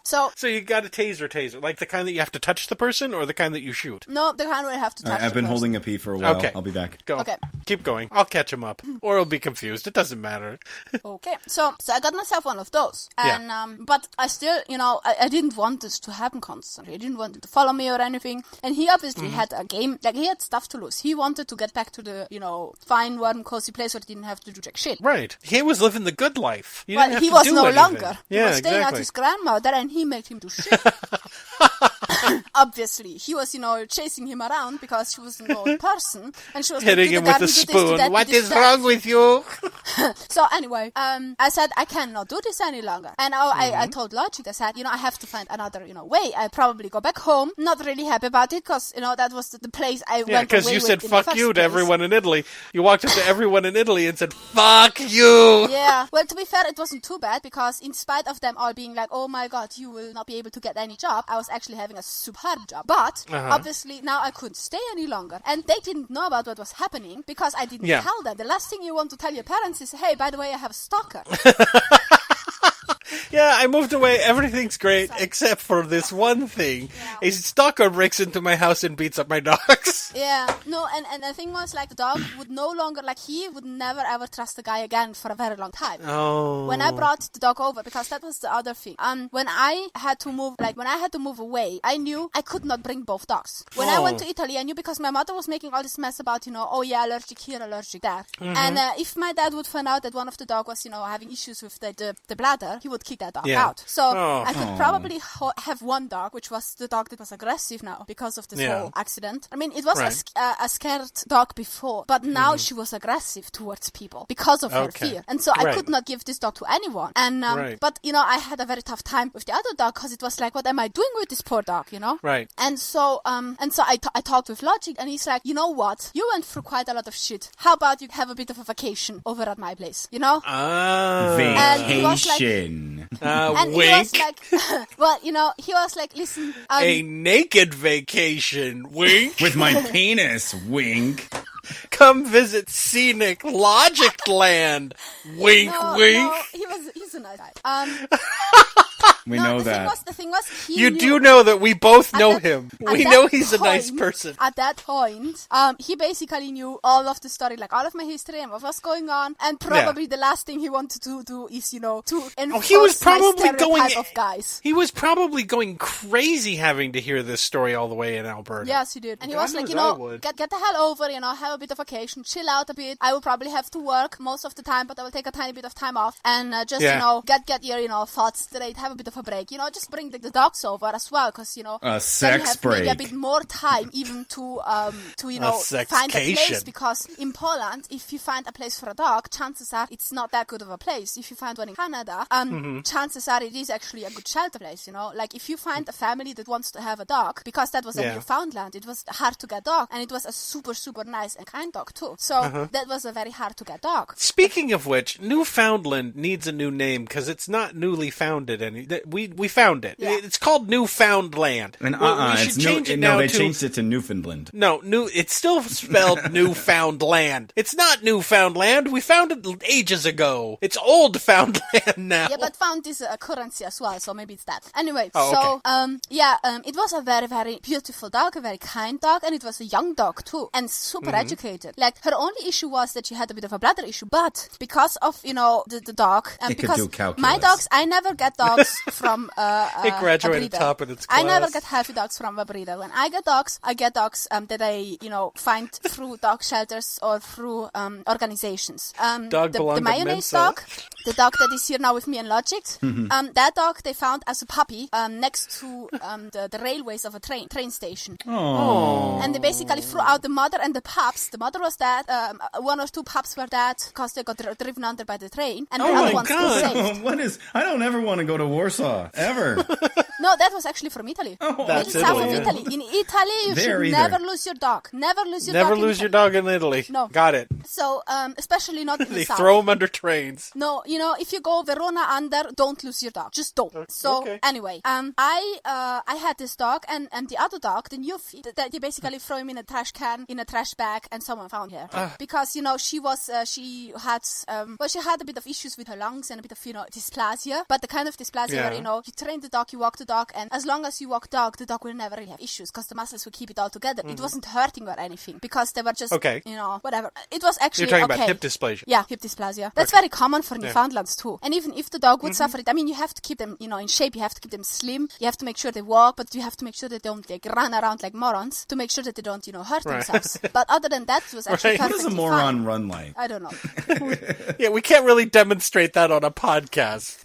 So you got a taser, like the kind that you have to touch the person, or the kind that you shoot? No, the kind where I have to touch I've been the person. holding a pee for a while. Okay. I'll be back. Go. Okay. Keep going. I'll catch him up. Or he'll be confused. It doesn't matter. Okay. So I got myself one of those. And, but I still, I didn't want this to happen constantly. I didn't want it to follow me or anything. And he obviously had a game, like he had stuff to lose. He wanted to get back to the, fine, warm, cozy place where he didn't have to do jack shit. Right. He was living the good life. You Well, didn't have he to was do no anything. longer. He Yeah, was staying at exactly. his grandmother, and he made him do shit. Obviously, he was, chasing him around because she was an old person, and she was Hitting him with a spoon. What is wrong with you? So anyway, I said I cannot do this any longer, and I told Logicked, I said, I have to find another, way. I probably go back home, not really happy about it, because that was the place I went away with. Yeah, because you said in the fuck first you to place. everyone in Italy. You walked up to everyone in Italy and said fuck you. Yeah, well, to be fair, it wasn't too bad, because in spite of them all being like, oh my god, you will not be able to get any job, I was actually having a superb job. But obviously now I couldn't stay any longer, and they didn't know about what was happening because I didn't tell them. The last thing you want to tell your parents is, hey, by the way, I have a stalker. Yeah, I moved away. Everything's great, except for this one thing. Yeah. A stalker breaks into my house and beats up my dogs. Yeah, no, and the thing was, like, the dog would no longer, like, he would never ever trust the guy again for a very long time. Oh. When I brought the dog over, because that was the other thing. When I had to move away, I knew I could not bring both dogs. When I went to Italy, I knew, because my mother was making all this mess about, oh yeah, allergic here, allergic there. And if my dad would find out that one of the dog was, having issues with the bladder, he would kick that dog Yeah. out. So I could probably have one dog, which was the dog that was aggressive now because of this whole accident. I mean, it was a scared dog before, but now she was aggressive towards people because of her fear. And so I could not give this dog to anyone. And but I had a very tough time with the other dog because it was like, what am I doing with this poor dog? Right. And so I talked with Logicked, and he's like, you know what? You went through quite a lot of shit. How about you have a bit of a vacation over at my place? Vacation. And wink. he was like, he was like, listen, a naked vacation. Wink. With my penis. Wink. Come visit scenic Logicked land. Wink, wink. No, he's a nice guy. We know that. The thing was, You do know that we both know him. We know he's a nice person. At that point, he basically knew all of the story, like all of my history and what was going on, and probably the last thing he wanted to do is, to enforce he was probably my stereotype of guys. He was probably going crazy having to hear this story all the way in Alberta. Yes, he did. And he was like, get the hell over, have a bit of vacation, chill out a bit. I will probably have to work most of the time, but I will take a tiny bit of time off and just, get your, thoughts straight, have a bit of a break. Just bring the dogs over as well, because, a sex break. Maybe a bit more time even to find a place, because in Poland, if you find a place for a dog, chances are it's not that good of a place. If you find one in Canada, chances are it is actually a good shelter place, Like, if you find a family that wants to have a dog, because that was a Newfoundland, it was hard to get dog, and it was a super, super nice and kind dog too. So that was a very hard to get dog. Speaking of which, Newfoundland needs a new name because it's not newly founded. We found it. Yeah. It's called Newfoundland. And we should change it now they to... changed it to Newfoundland. No, it's still spelled Newfoundland. It's not Newfoundland. We found it ages ago. It's Old Foundland now. Yeah, but found is a currency as well, so maybe it's that. Anyway, it was a very, very beautiful dog, a very kind dog, and it was a young dog too, and super educated. Like, her only issue was that she had a bit of a bladder issue, but because of, the dog, and because my dogs, I never get dogs from it graduated top of its class. I never get healthy dogs from a breeder. When I get dogs that I, find through dog shelters or through organizations. The mayonnaise dog, the dog that is here now with me and Logicked, that dog they found as a puppy next to the railways of a train station. Oh. And they basically threw out the mother and the pups. The mother was dead. One or two pups were dead because they got driven under by the train. And the other ones were saved. I don't ever want to go to Warsaw. Ever. No, that was actually from Italy. Oh, that's South Italy. of Italy. In Italy, you should never lose your dog. Never lose your dog. Never lose your dog in Italy. No. Got it. So, especially not in the They south. throw them under trains. No, if you go Verona under, don't lose your dog. Just don't. So, anyway, I had this dog, and the other dog, the new that they basically throw him in a trash can, in a trash bag, and someone found her. Because, she had a bit of issues with her lungs and a bit of, dysplasia, but the kind of dysplasia where, you train the dog, you walk the dog, and as long as you walk dog, the dog will never really have issues because the muscles will keep it all together. It wasn't hurting or anything because they were just, whatever. It was actually You're talking about hip dysplasia. Yeah, hip dysplasia. That's very common for Newfoundlands too. And even if the dog would suffer it, I mean, you have to keep them, in shape. You have to keep them slim. You have to make sure they walk, but you have to make sure that they don't run around like morons to make sure that they don't, hurt themselves. But other than that, it was actually perfectly What does a moron run like? I don't know. Yeah, we can't really demonstrate that on a podcast.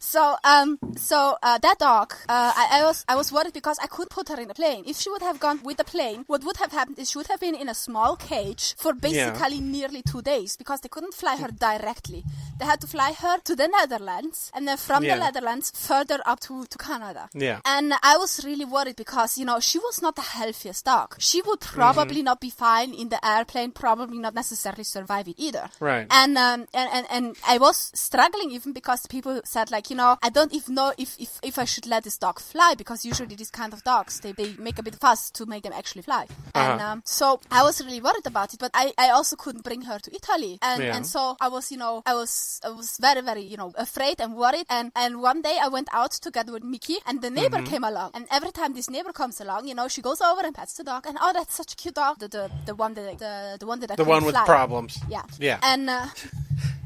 So that dog, I was worried because I could put her in a plane. If she would have gone with the plane, what would have happened is she would have been in a small cage for basically nearly 2 days because they couldn't fly her directly. They had to fly her to the Netherlands and then from the Netherlands further up to Canada. Yeah. And I was really worried because, she was not the healthiest dog. She would probably not be fine in the airplane, probably not necessarily survive it either. Right. And I was struggling even because people said like, I don't even know if I should let this dog fly because usually these kind of dogs, they make a bit of fuss to make them actually fly. And so I was really worried about it, but I also couldn't bring her to Italy. And so I was, I was very, very, afraid and worried. And one day I went out together with Mickey and the neighbor came along. And every time this neighbor comes along, she goes over and pets the dog. And that's such a cute dog. The one that I the one with fly. Problems. Yeah. Yeah. And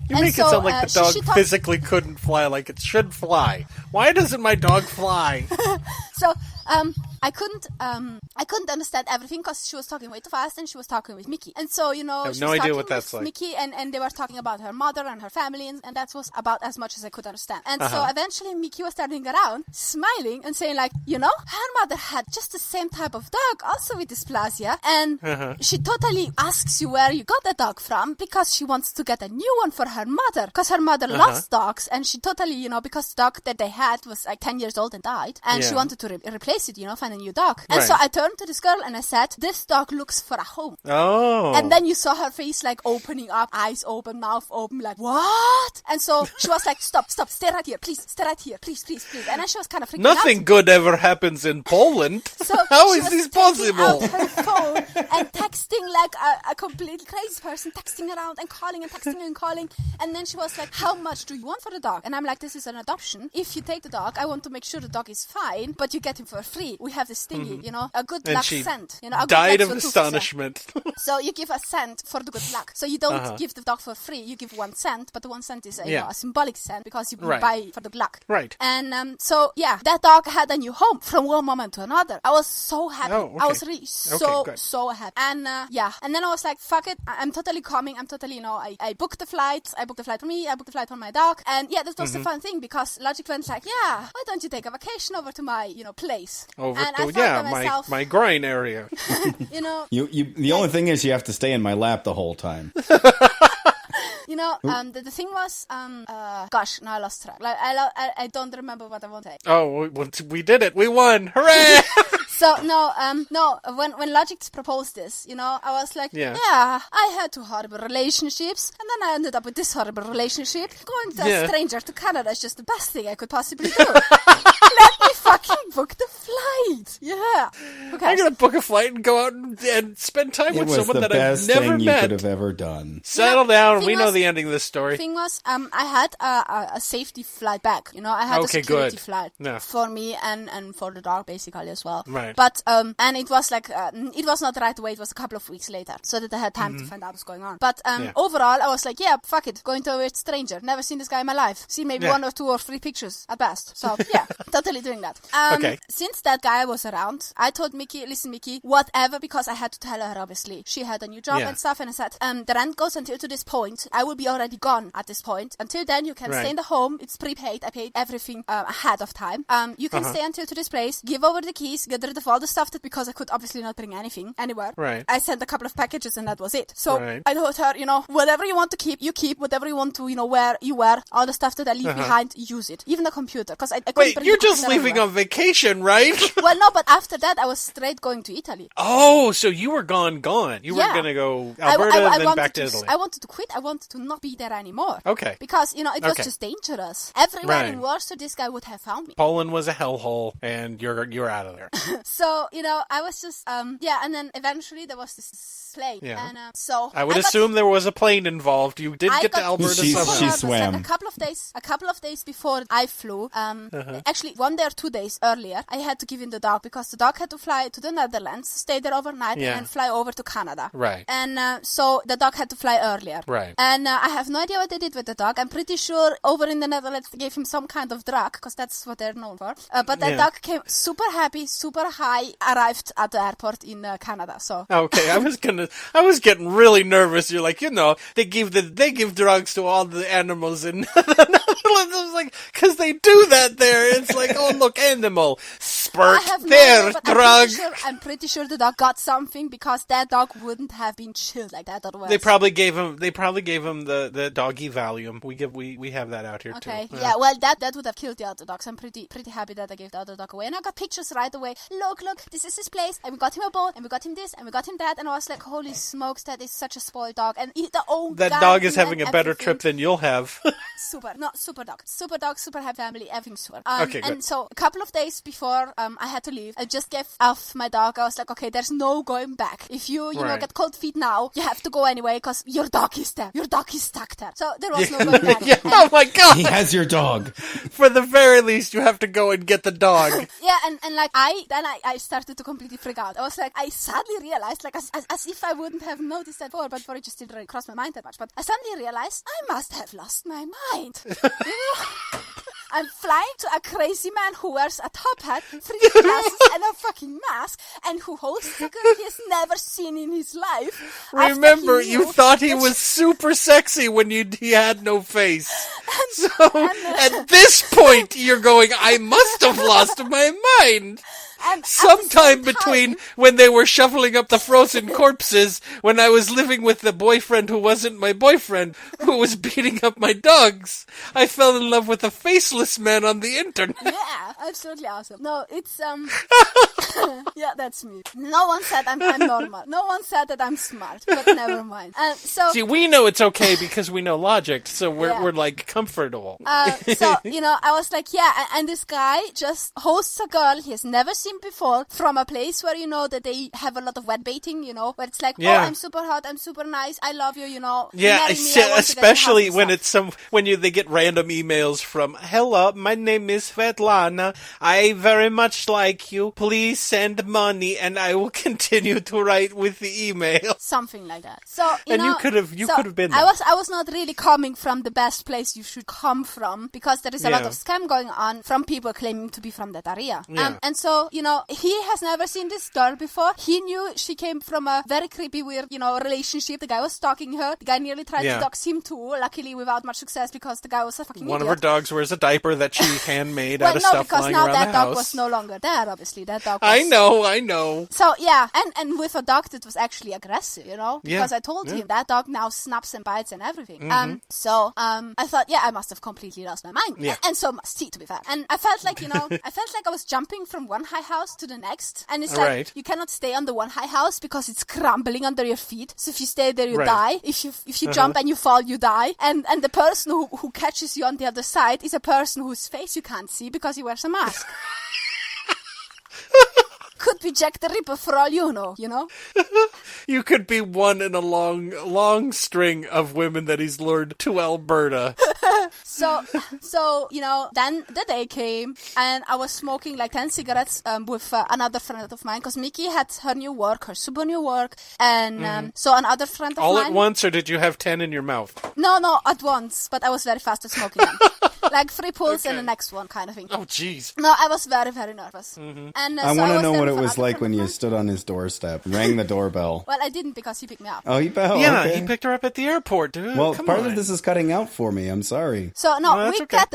you make it sound like the dog physically couldn't fly like it should fly. Why doesn't my dog fly? So I couldn't understand everything because she was talking way too fast and she was talking with Mickey. And so, you know, I have she no was idea talking what that's with like. Mickey and they were talking about her mother and her family and that was about as much as I could understand. And so eventually Mickey was turning around, smiling and saying like, you know, her mother had just the same type of dog, also with dysplasia. And she totally asks you where you got the dog from because she wants to get a new one for her mother because her mother loves dogs and she totally, you know, because the dog that they had was like 10 years old and died and she wanted to replace it, you know, find a new dog. And so I turned to this girl and I said, this dog looks for a home. Oh. And then you saw her face like opening up, eyes open, mouth open, like, what? And so she was like, stop, stay right here, please, stay right here, please. And then she was kind of freaking out. Nothing good ever happens in Poland. So how she is was this taking possible? out her phone and texting like a completely crazy person, texting around and calling and texting and calling. And then she was like, how much do you want for the dog? And I'm like, this is an adoption. If you take the dog, I want to make sure the dog is fine, but you get him for free. We have this thingy, you know, a good And luck she cent. You know, a good died luck of for 2%. astonishment. So you give a cent for the good luck. So you don't give the dog for free. You give 1 cent, but the 1 cent is you know, a symbolic cent because you buy for the luck. Right. And so yeah, that dog had a new home from one moment to another. I was so happy. Oh, okay. I was really good. so happy. And yeah, and then I was like, fuck it, I'm totally coming. I'm totally, you know, I booked the flight. I booked the flight for me. I booked the flight for my dog. And yeah, that was the fun thing because Logic went like, yeah, why don't you take a vacation over to my, you know, place? Over and to I thought to myself, my groin area. you know, The only thing is you have to stay in my lap the whole time. you know, the thing was, gosh, now I lost track. Like, I don't remember what I want to say. Oh, we did it. We won. Hooray! So, no, when Logic proposed this, you know, I was like, yeah, I had 2 horrible relationships, and then I ended up with this horrible relationship. Going to a stranger to Canada is just the best thing I could possibly do. Let me fucking book the flight. Yeah. Okay. I'm gonna book a flight and go out and spend time with someone that I've never met. It was the best thing you could have ever done. Settle down. We know the ending of this story. Thing was, I had a safety flight back. You know, I had a security flight for me and for the dog basically as well. Right. But and it was like it was not right away. It was a couple of weeks later, so that I had time to find out what's going on. But overall, I was like, yeah, fuck it, going to a weird stranger. Never seen this guy in my life. See maybe 1 or 2 or 3 pictures at best. So yeah, totally doing that. Okay. Since that guy was around, I told Mickey, listen, Mickey, whatever, because I had to tell her obviously she had a new job and stuff, and I said, the rent goes until to this point. I will be already gone at this point. Until then, you can stay in the home. It's prepaid. I paid everything ahead of time. You can stay until to this place. Give over the keys. Get rid of all the stuff because I could obviously not bring anything anywhere. Right. I sent a couple of packages and that was it. So I told her, you know, whatever you want to keep, you keep. Whatever you want to, you know, wear, you wear. All the stuff that I leave behind, use it. Even the computer, because I couldn't Wait, bring you're the just computer leaving everywhere. on vacation, right? Well, no, but after that, I was straight going to Italy. Oh, so you were gone. You were gonna go Alberta and then back to Italy. I wanted to quit. I wanted to not be there anymore. Okay. Because, you know, it was just dangerous. Everywhere in Warsaw, this guy would have found me. Poland was a hellhole, and you're out of there. So, you know, I was just, and then eventually there was this plane. Yeah. And so I would assume there was a plane involved. You did get to Alberta somehow. She swam. A couple of days before I flew, actually 1 day or 2 days earlier, I had to give in the dog because the dog had to fly to the Netherlands, stay there overnight, and then fly over to Canada. Right. And so the dog had to fly earlier. Right. And I have no idea what they did with the dog. I'm pretty sure over in the Netherlands they gave him some kind of drug because that's what they're known for. But that dog came super happy, super high, arrived at the airport in Canada. So okay, I was getting really nervous. You're like, you know, they give drugs to all the animals in the Netherlands. I was like, because they do that there. It's like, oh look, animal spurt there, drug. I'm pretty sure the dog got something because that dog wouldn't have been chilled like that otherwise. They probably gave him the doggy Valium. We have that out here too. Okay, yeah. Well, that would have killed the other dogs. I'm pretty happy that I gave the other dog away, and I got pictures right away. Look, this is his place, and we got him a boat, and we got him this, and we got him that, and I was like, holy smokes, that is such a spoiled dog, and that dog is having a better trip than you'll have. Super dog, super happy family, everything super. Okay, good. And so a couple of days before I had to leave, I just gave off my dog. I was like, okay, there's no going back. If you know get cold feet now, you have to go anyway because your dog is there. Your dog is stuck there. So there was no going back. Oh my god! He has your dog. For the very least, you have to go and get the dog. Yeah, and like I started to completely freak out. I was like, I suddenly realized, like as if I wouldn't have noticed that before, but before it just didn't really cross my mind that much. But I suddenly realized I must have lost my mind. You know? I'm flying to a crazy man who wears a top hat, 3 glasses, and a fucking mask, and who hosts a girl he has never seen in his life. Remember, you thought he was super sexy when he had no face. So, at this point, you're going, I must have lost my mind. And Sometime between when they were shoveling up the frozen corpses, when I was living with the boyfriend who wasn't my boyfriend, who was beating up my dogs, I fell in love with a faceless man on the internet. Yeah, absolutely awesome. No, it's yeah, that's me. No one said I'm normal. No one said that I'm smart, but never mind. See, we know it's okay because we know Logicked, so we're like comfortable. So, I was like, yeah, and this guy just hosts a girl he has never seen before from a place where, that they have a lot of wet baiting, where it's like, oh, I'm super hot, I'm super nice, I love you, Yeah, marry me, I want to get especially your house when and stuff. they get random emails from, hello, my name is Svetlana, I very much like you, please send money and I will continue to write with the email. Something like that. So, you could have been there. I was not really coming from the best place you should come from, because there is a lot of scam going on from people claiming to be from that area. Yeah. And so, he has never seen this girl before. He knew she came from a very creepy, weird, relationship. The guy was stalking her. The guy nearly tried to dox him too, luckily without much success because the guy was a fucking One idiot. of her dogs wears a diaper that she handmade well, out of no, stuff because lying now around that the dog house. was no longer there, obviously. That dog was... I know. So, yeah, and with a dog that was actually aggressive, because Yeah. I told him that dog now snaps and bites and everything. Mm-hmm. So I thought, yeah, I must have completely lost my mind. Yeah. And so must he, to be fair. And I felt like, I was jumping from one high house to the next. And it's like, Right. you cannot stay on the one high house because it's crumbling under your feet. So if you stay there, you Right. die. If you jump and you fall, you die. And the person who catches you on the other side is a person whose face you can't see because he wears a mask. Could be Jack the Ripper for all you know, You could be one in a long string of women that he's lured to Alberta. So, then the day came and I was smoking like 10 cigarettes with another friend of mine because Mickey had her new work, her super new work. And so another friend of All mine... at once, or did you have 10 in your mouth? No, at once. But I was very fast at smoking them. Like 3 pulls and the next one kind of thing. Oh, jeez. No, I was very, very nervous. And I so want to was know there what it with was another like friend when of you mine. stood on his doorstep, rang the doorbell. Well, I didn't because he picked me up. Oh, he He okay. picked her up at the airport, dude. Well, Come part on. of this is cutting out for me. I'm sorry. So, no, No, that's we okay. get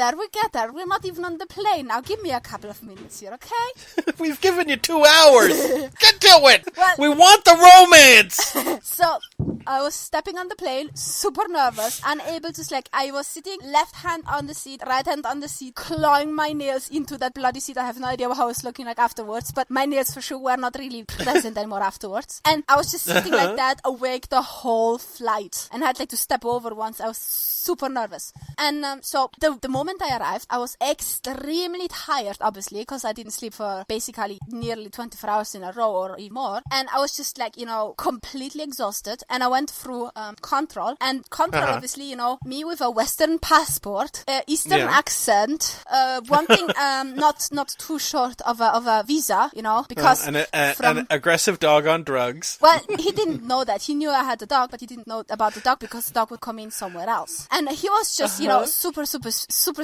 there. We're not even on the plane. Now, give me a couple of minutes here, okay? We've given you 2 hours. Get to it. Well- We want the romance. So, I was stepping on the plane, super nervous, unable to slack. I was sitting left hand on the seat, right hand on the seat, clawing my nails into that bloody seat. I have no idea how I was looking like afterwards, but my nails for sure were not really present anymore afterwards. And I was just sitting like that, awake the whole flight. And I had to step over once. I was super nervous. And so, the moment I arrived, I was extremely tired, obviously, because I didn't sleep for basically nearly 24 hours in a row or even more. And I was just completely exhausted. And I went through control. And control, obviously, me with a Western passport, Eastern accent, wanting not too short of a visa, because an aggressive dog on drugs. well, he didn't know that. He knew I had a dog, but he didn't know about the dog because the dog would come in somewhere else. And he was just, super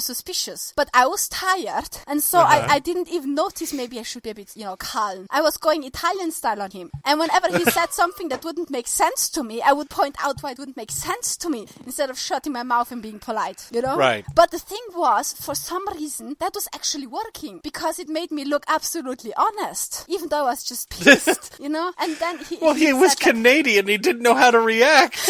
suspicious. But I was tired, and so I didn't even notice maybe I should be a bit, calm. I was going Italian style on him. And whenever he said something that wouldn't make sense to me, I would point out why it wouldn't make sense to me instead of shutting my mouth and being polite, Right. But the thing was, for some reason, that was actually working because it made me look absolutely honest, even though I was just pissed, And then He was said, like, Canadian. He didn't know how to react.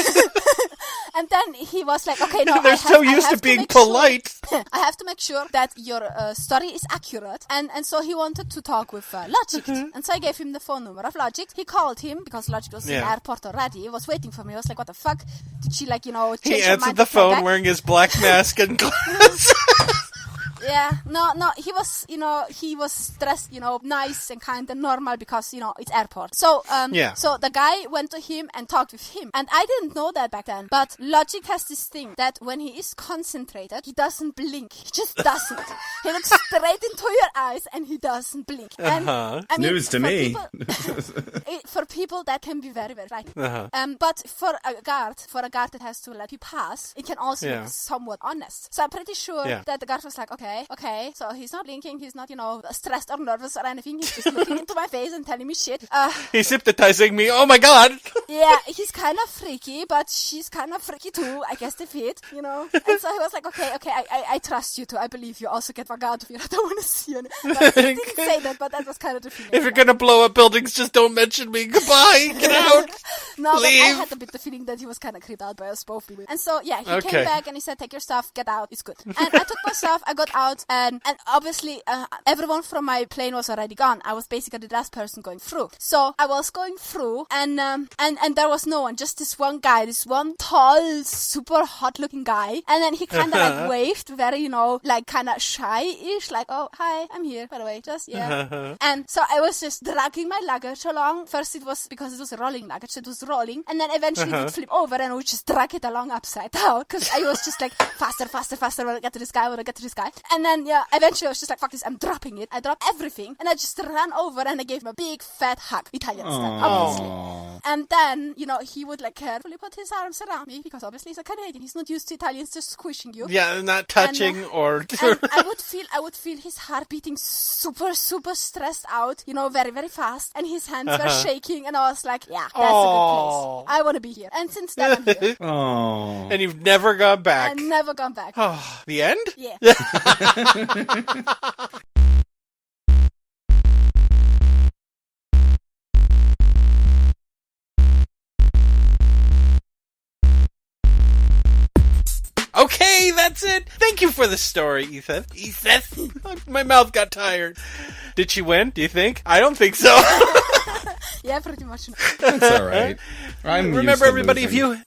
and then he was like, okay, no, They're so used to being polite. I have to make sure that your story is accurate. And so he wanted to talk with Logicked. And so I gave him the phone number of Logicked. He called him because Logicked was in the airport already. He was waiting for me. I was like, what the fuck? Did she change He her answered mind the to come phone back? wearing his black mask and glasses. Yeah, no, he was stressed, nice and kind and normal because, it's airport. So, so the guy went to him and talked with him. And I didn't know that back then. But Logicked has this thing that when he is concentrated, he doesn't blink. He just doesn't. He looks straight into your eyes and he doesn't blink. And, I mean, News to me. For people, that can be very, very frightening. But for a guard that has to let you pass, it can also be somewhat honest. So I'm pretty sure that the guard was like, okay, okay. So he's not blinking, he's not, stressed or nervous or anything. He's just looking into my face and telling me shit. He's hypnotizing me. Oh my god! Yeah, he's kind of freaky, but she's kind of freaky too. I guess they fit, And so he was like, okay, I trust you too. I believe you. Also get fuck out of here. I don't want to see you. Like, he didn't say that, but that was kind of the feeling. If you're gonna blow up buildings, just don't mention me. Goodbye. Get out. No, Leave. but I had a bit the feeling that he was kind of creeped out by us both. And so, yeah, he came back and he said, take your stuff, get out, it's good. And I took my stuff, I got out, and obviously everyone from my plane was already gone. I was basically the last person going through. So I was going through, and there was no one, just this one guy, this one tall, super hot-looking guy. And then he kind of like waved very, like kind of shy-ish, like, oh, hi, I'm here, by the way, just, yeah. And so I was just dragging my luggage along. First it was because it was a rolling luggage, it was rolling, and then eventually it would flip over and I would just drag it along upside down, because I was just like, faster, when I get to this guy, And then, yeah, eventually I was just like, fuck this, I'm dropping it. I dropped everything, and I just ran over and I gave him a big fat hug, Italian style, obviously. And then, he would like carefully put his arms around me, because obviously he's a Canadian, he's not used to Italians just squishing you. Yeah, not touching and I would feel his heart beating super, super stressed out, very, very fast, and his hands were shaking, and I was like, yeah, that's a good place. I want to be here. And since then I'm here. Oh. And you've never gone back. I've never gone back. The end? Yeah. Okay, that's it. Thank you for the story, Iseth. Iseth? My mouth got tired. Did she win, do you think? I don't think so. Yeah, pretty much. That's all right. Remember, everybody, if you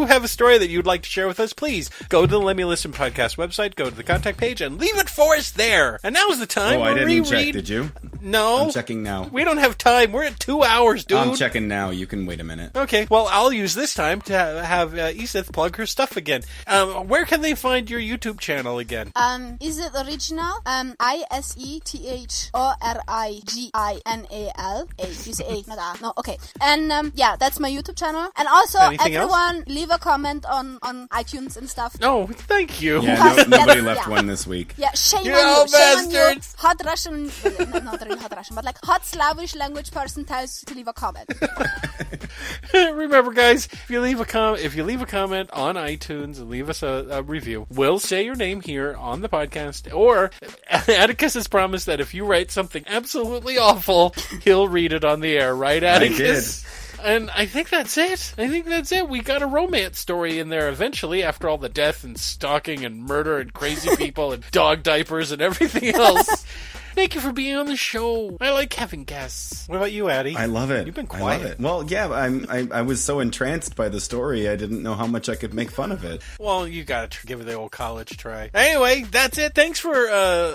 have a story that you'd like to share with us, please go to the Lemme-listen podcast website, go to the contact page, and leave it for us there. And now's the time Oh, to I didn't reread. check, did you? No. I'm checking now. We don't have time. We're at 2 hours, dude. I'm checking now. You can wait a minute. Okay, well, I'll use this time to have Iseth plug her stuff again. Where can they find your YouTube channel again? Iseth Original? ISETHORIGINAL. You say A, not A. No, okay. And yeah, that's my YouTube channel. And also, Anything everyone leave a comment on iTunes and stuff. Oh, thank you. Yeah, nobody Yeah. left one this week. Yeah, shame You on you. Shame on you. bastards. Hot Russian, not really hot Russian, but like hot Slavish language person tells you to leave a comment. Remember, guys, if you leave a comment on iTunes and leave us a review, we'll say your name here on the podcast. Or Atticus has promised that if you write something absolutely awful, he'll read it on the air, right, Atticus? And I think that's it. We got a romance story in there eventually after all the death and stalking and murder and crazy people and dog diapers and everything else. Thank you for being on the show. I like having guests. What about you, Addie? I love it. You've been I quiet. love it. Well, yeah, I was so entranced by the story, I didn't know how much I could make fun of it. Well, you gotta give it the old college try. Anyway, that's it. Thanks for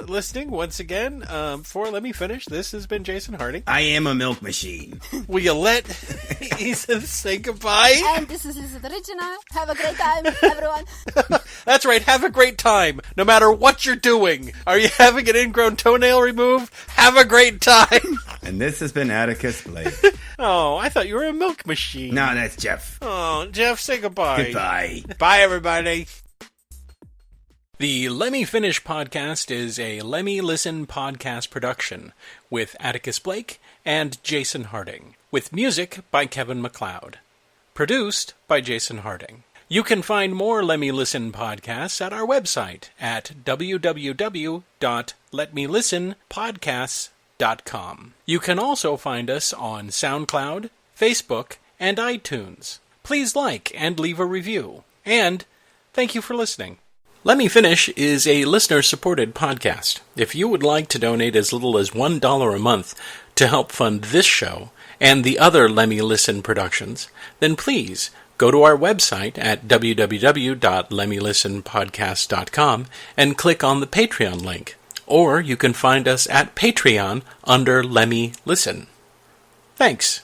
listening once again. For Let Me Finish, this has been Jason Harding. I am a milk machine. Will you let Iseth say goodbye? And this is Iseth Original. Have a great time, everyone. That's right, have a great time, no matter what you're doing. Are you having an ingrown toenail removed? Have a great time. And this has been Atticus Blake. Oh, I thought you were a milk machine. No, that's Jeff. Oh, Jeff, say goodbye. Goodbye. Bye, everybody. The Lemmy Finish podcast is a Lemmy-listen podcast production with Atticus Blake and Jason Harding, with music by Kevin MacLeod. Produced by Jason Harding. You can find more Lemmy-listen podcasts at our website at www.letmelistenpodcasts.com. You can also find us on SoundCloud, Facebook, and iTunes. Please like and leave a review. And thank you for listening. Let Me Finish is a listener-supported podcast. If you would like to donate as little as $1 a month to help fund this show and the other Lemmy-listen productions, then please go to our website at www.lemmelistenpodcast.com and click on the Patreon link. Or you can find us at Patreon under Lemmy-listen. Thanks.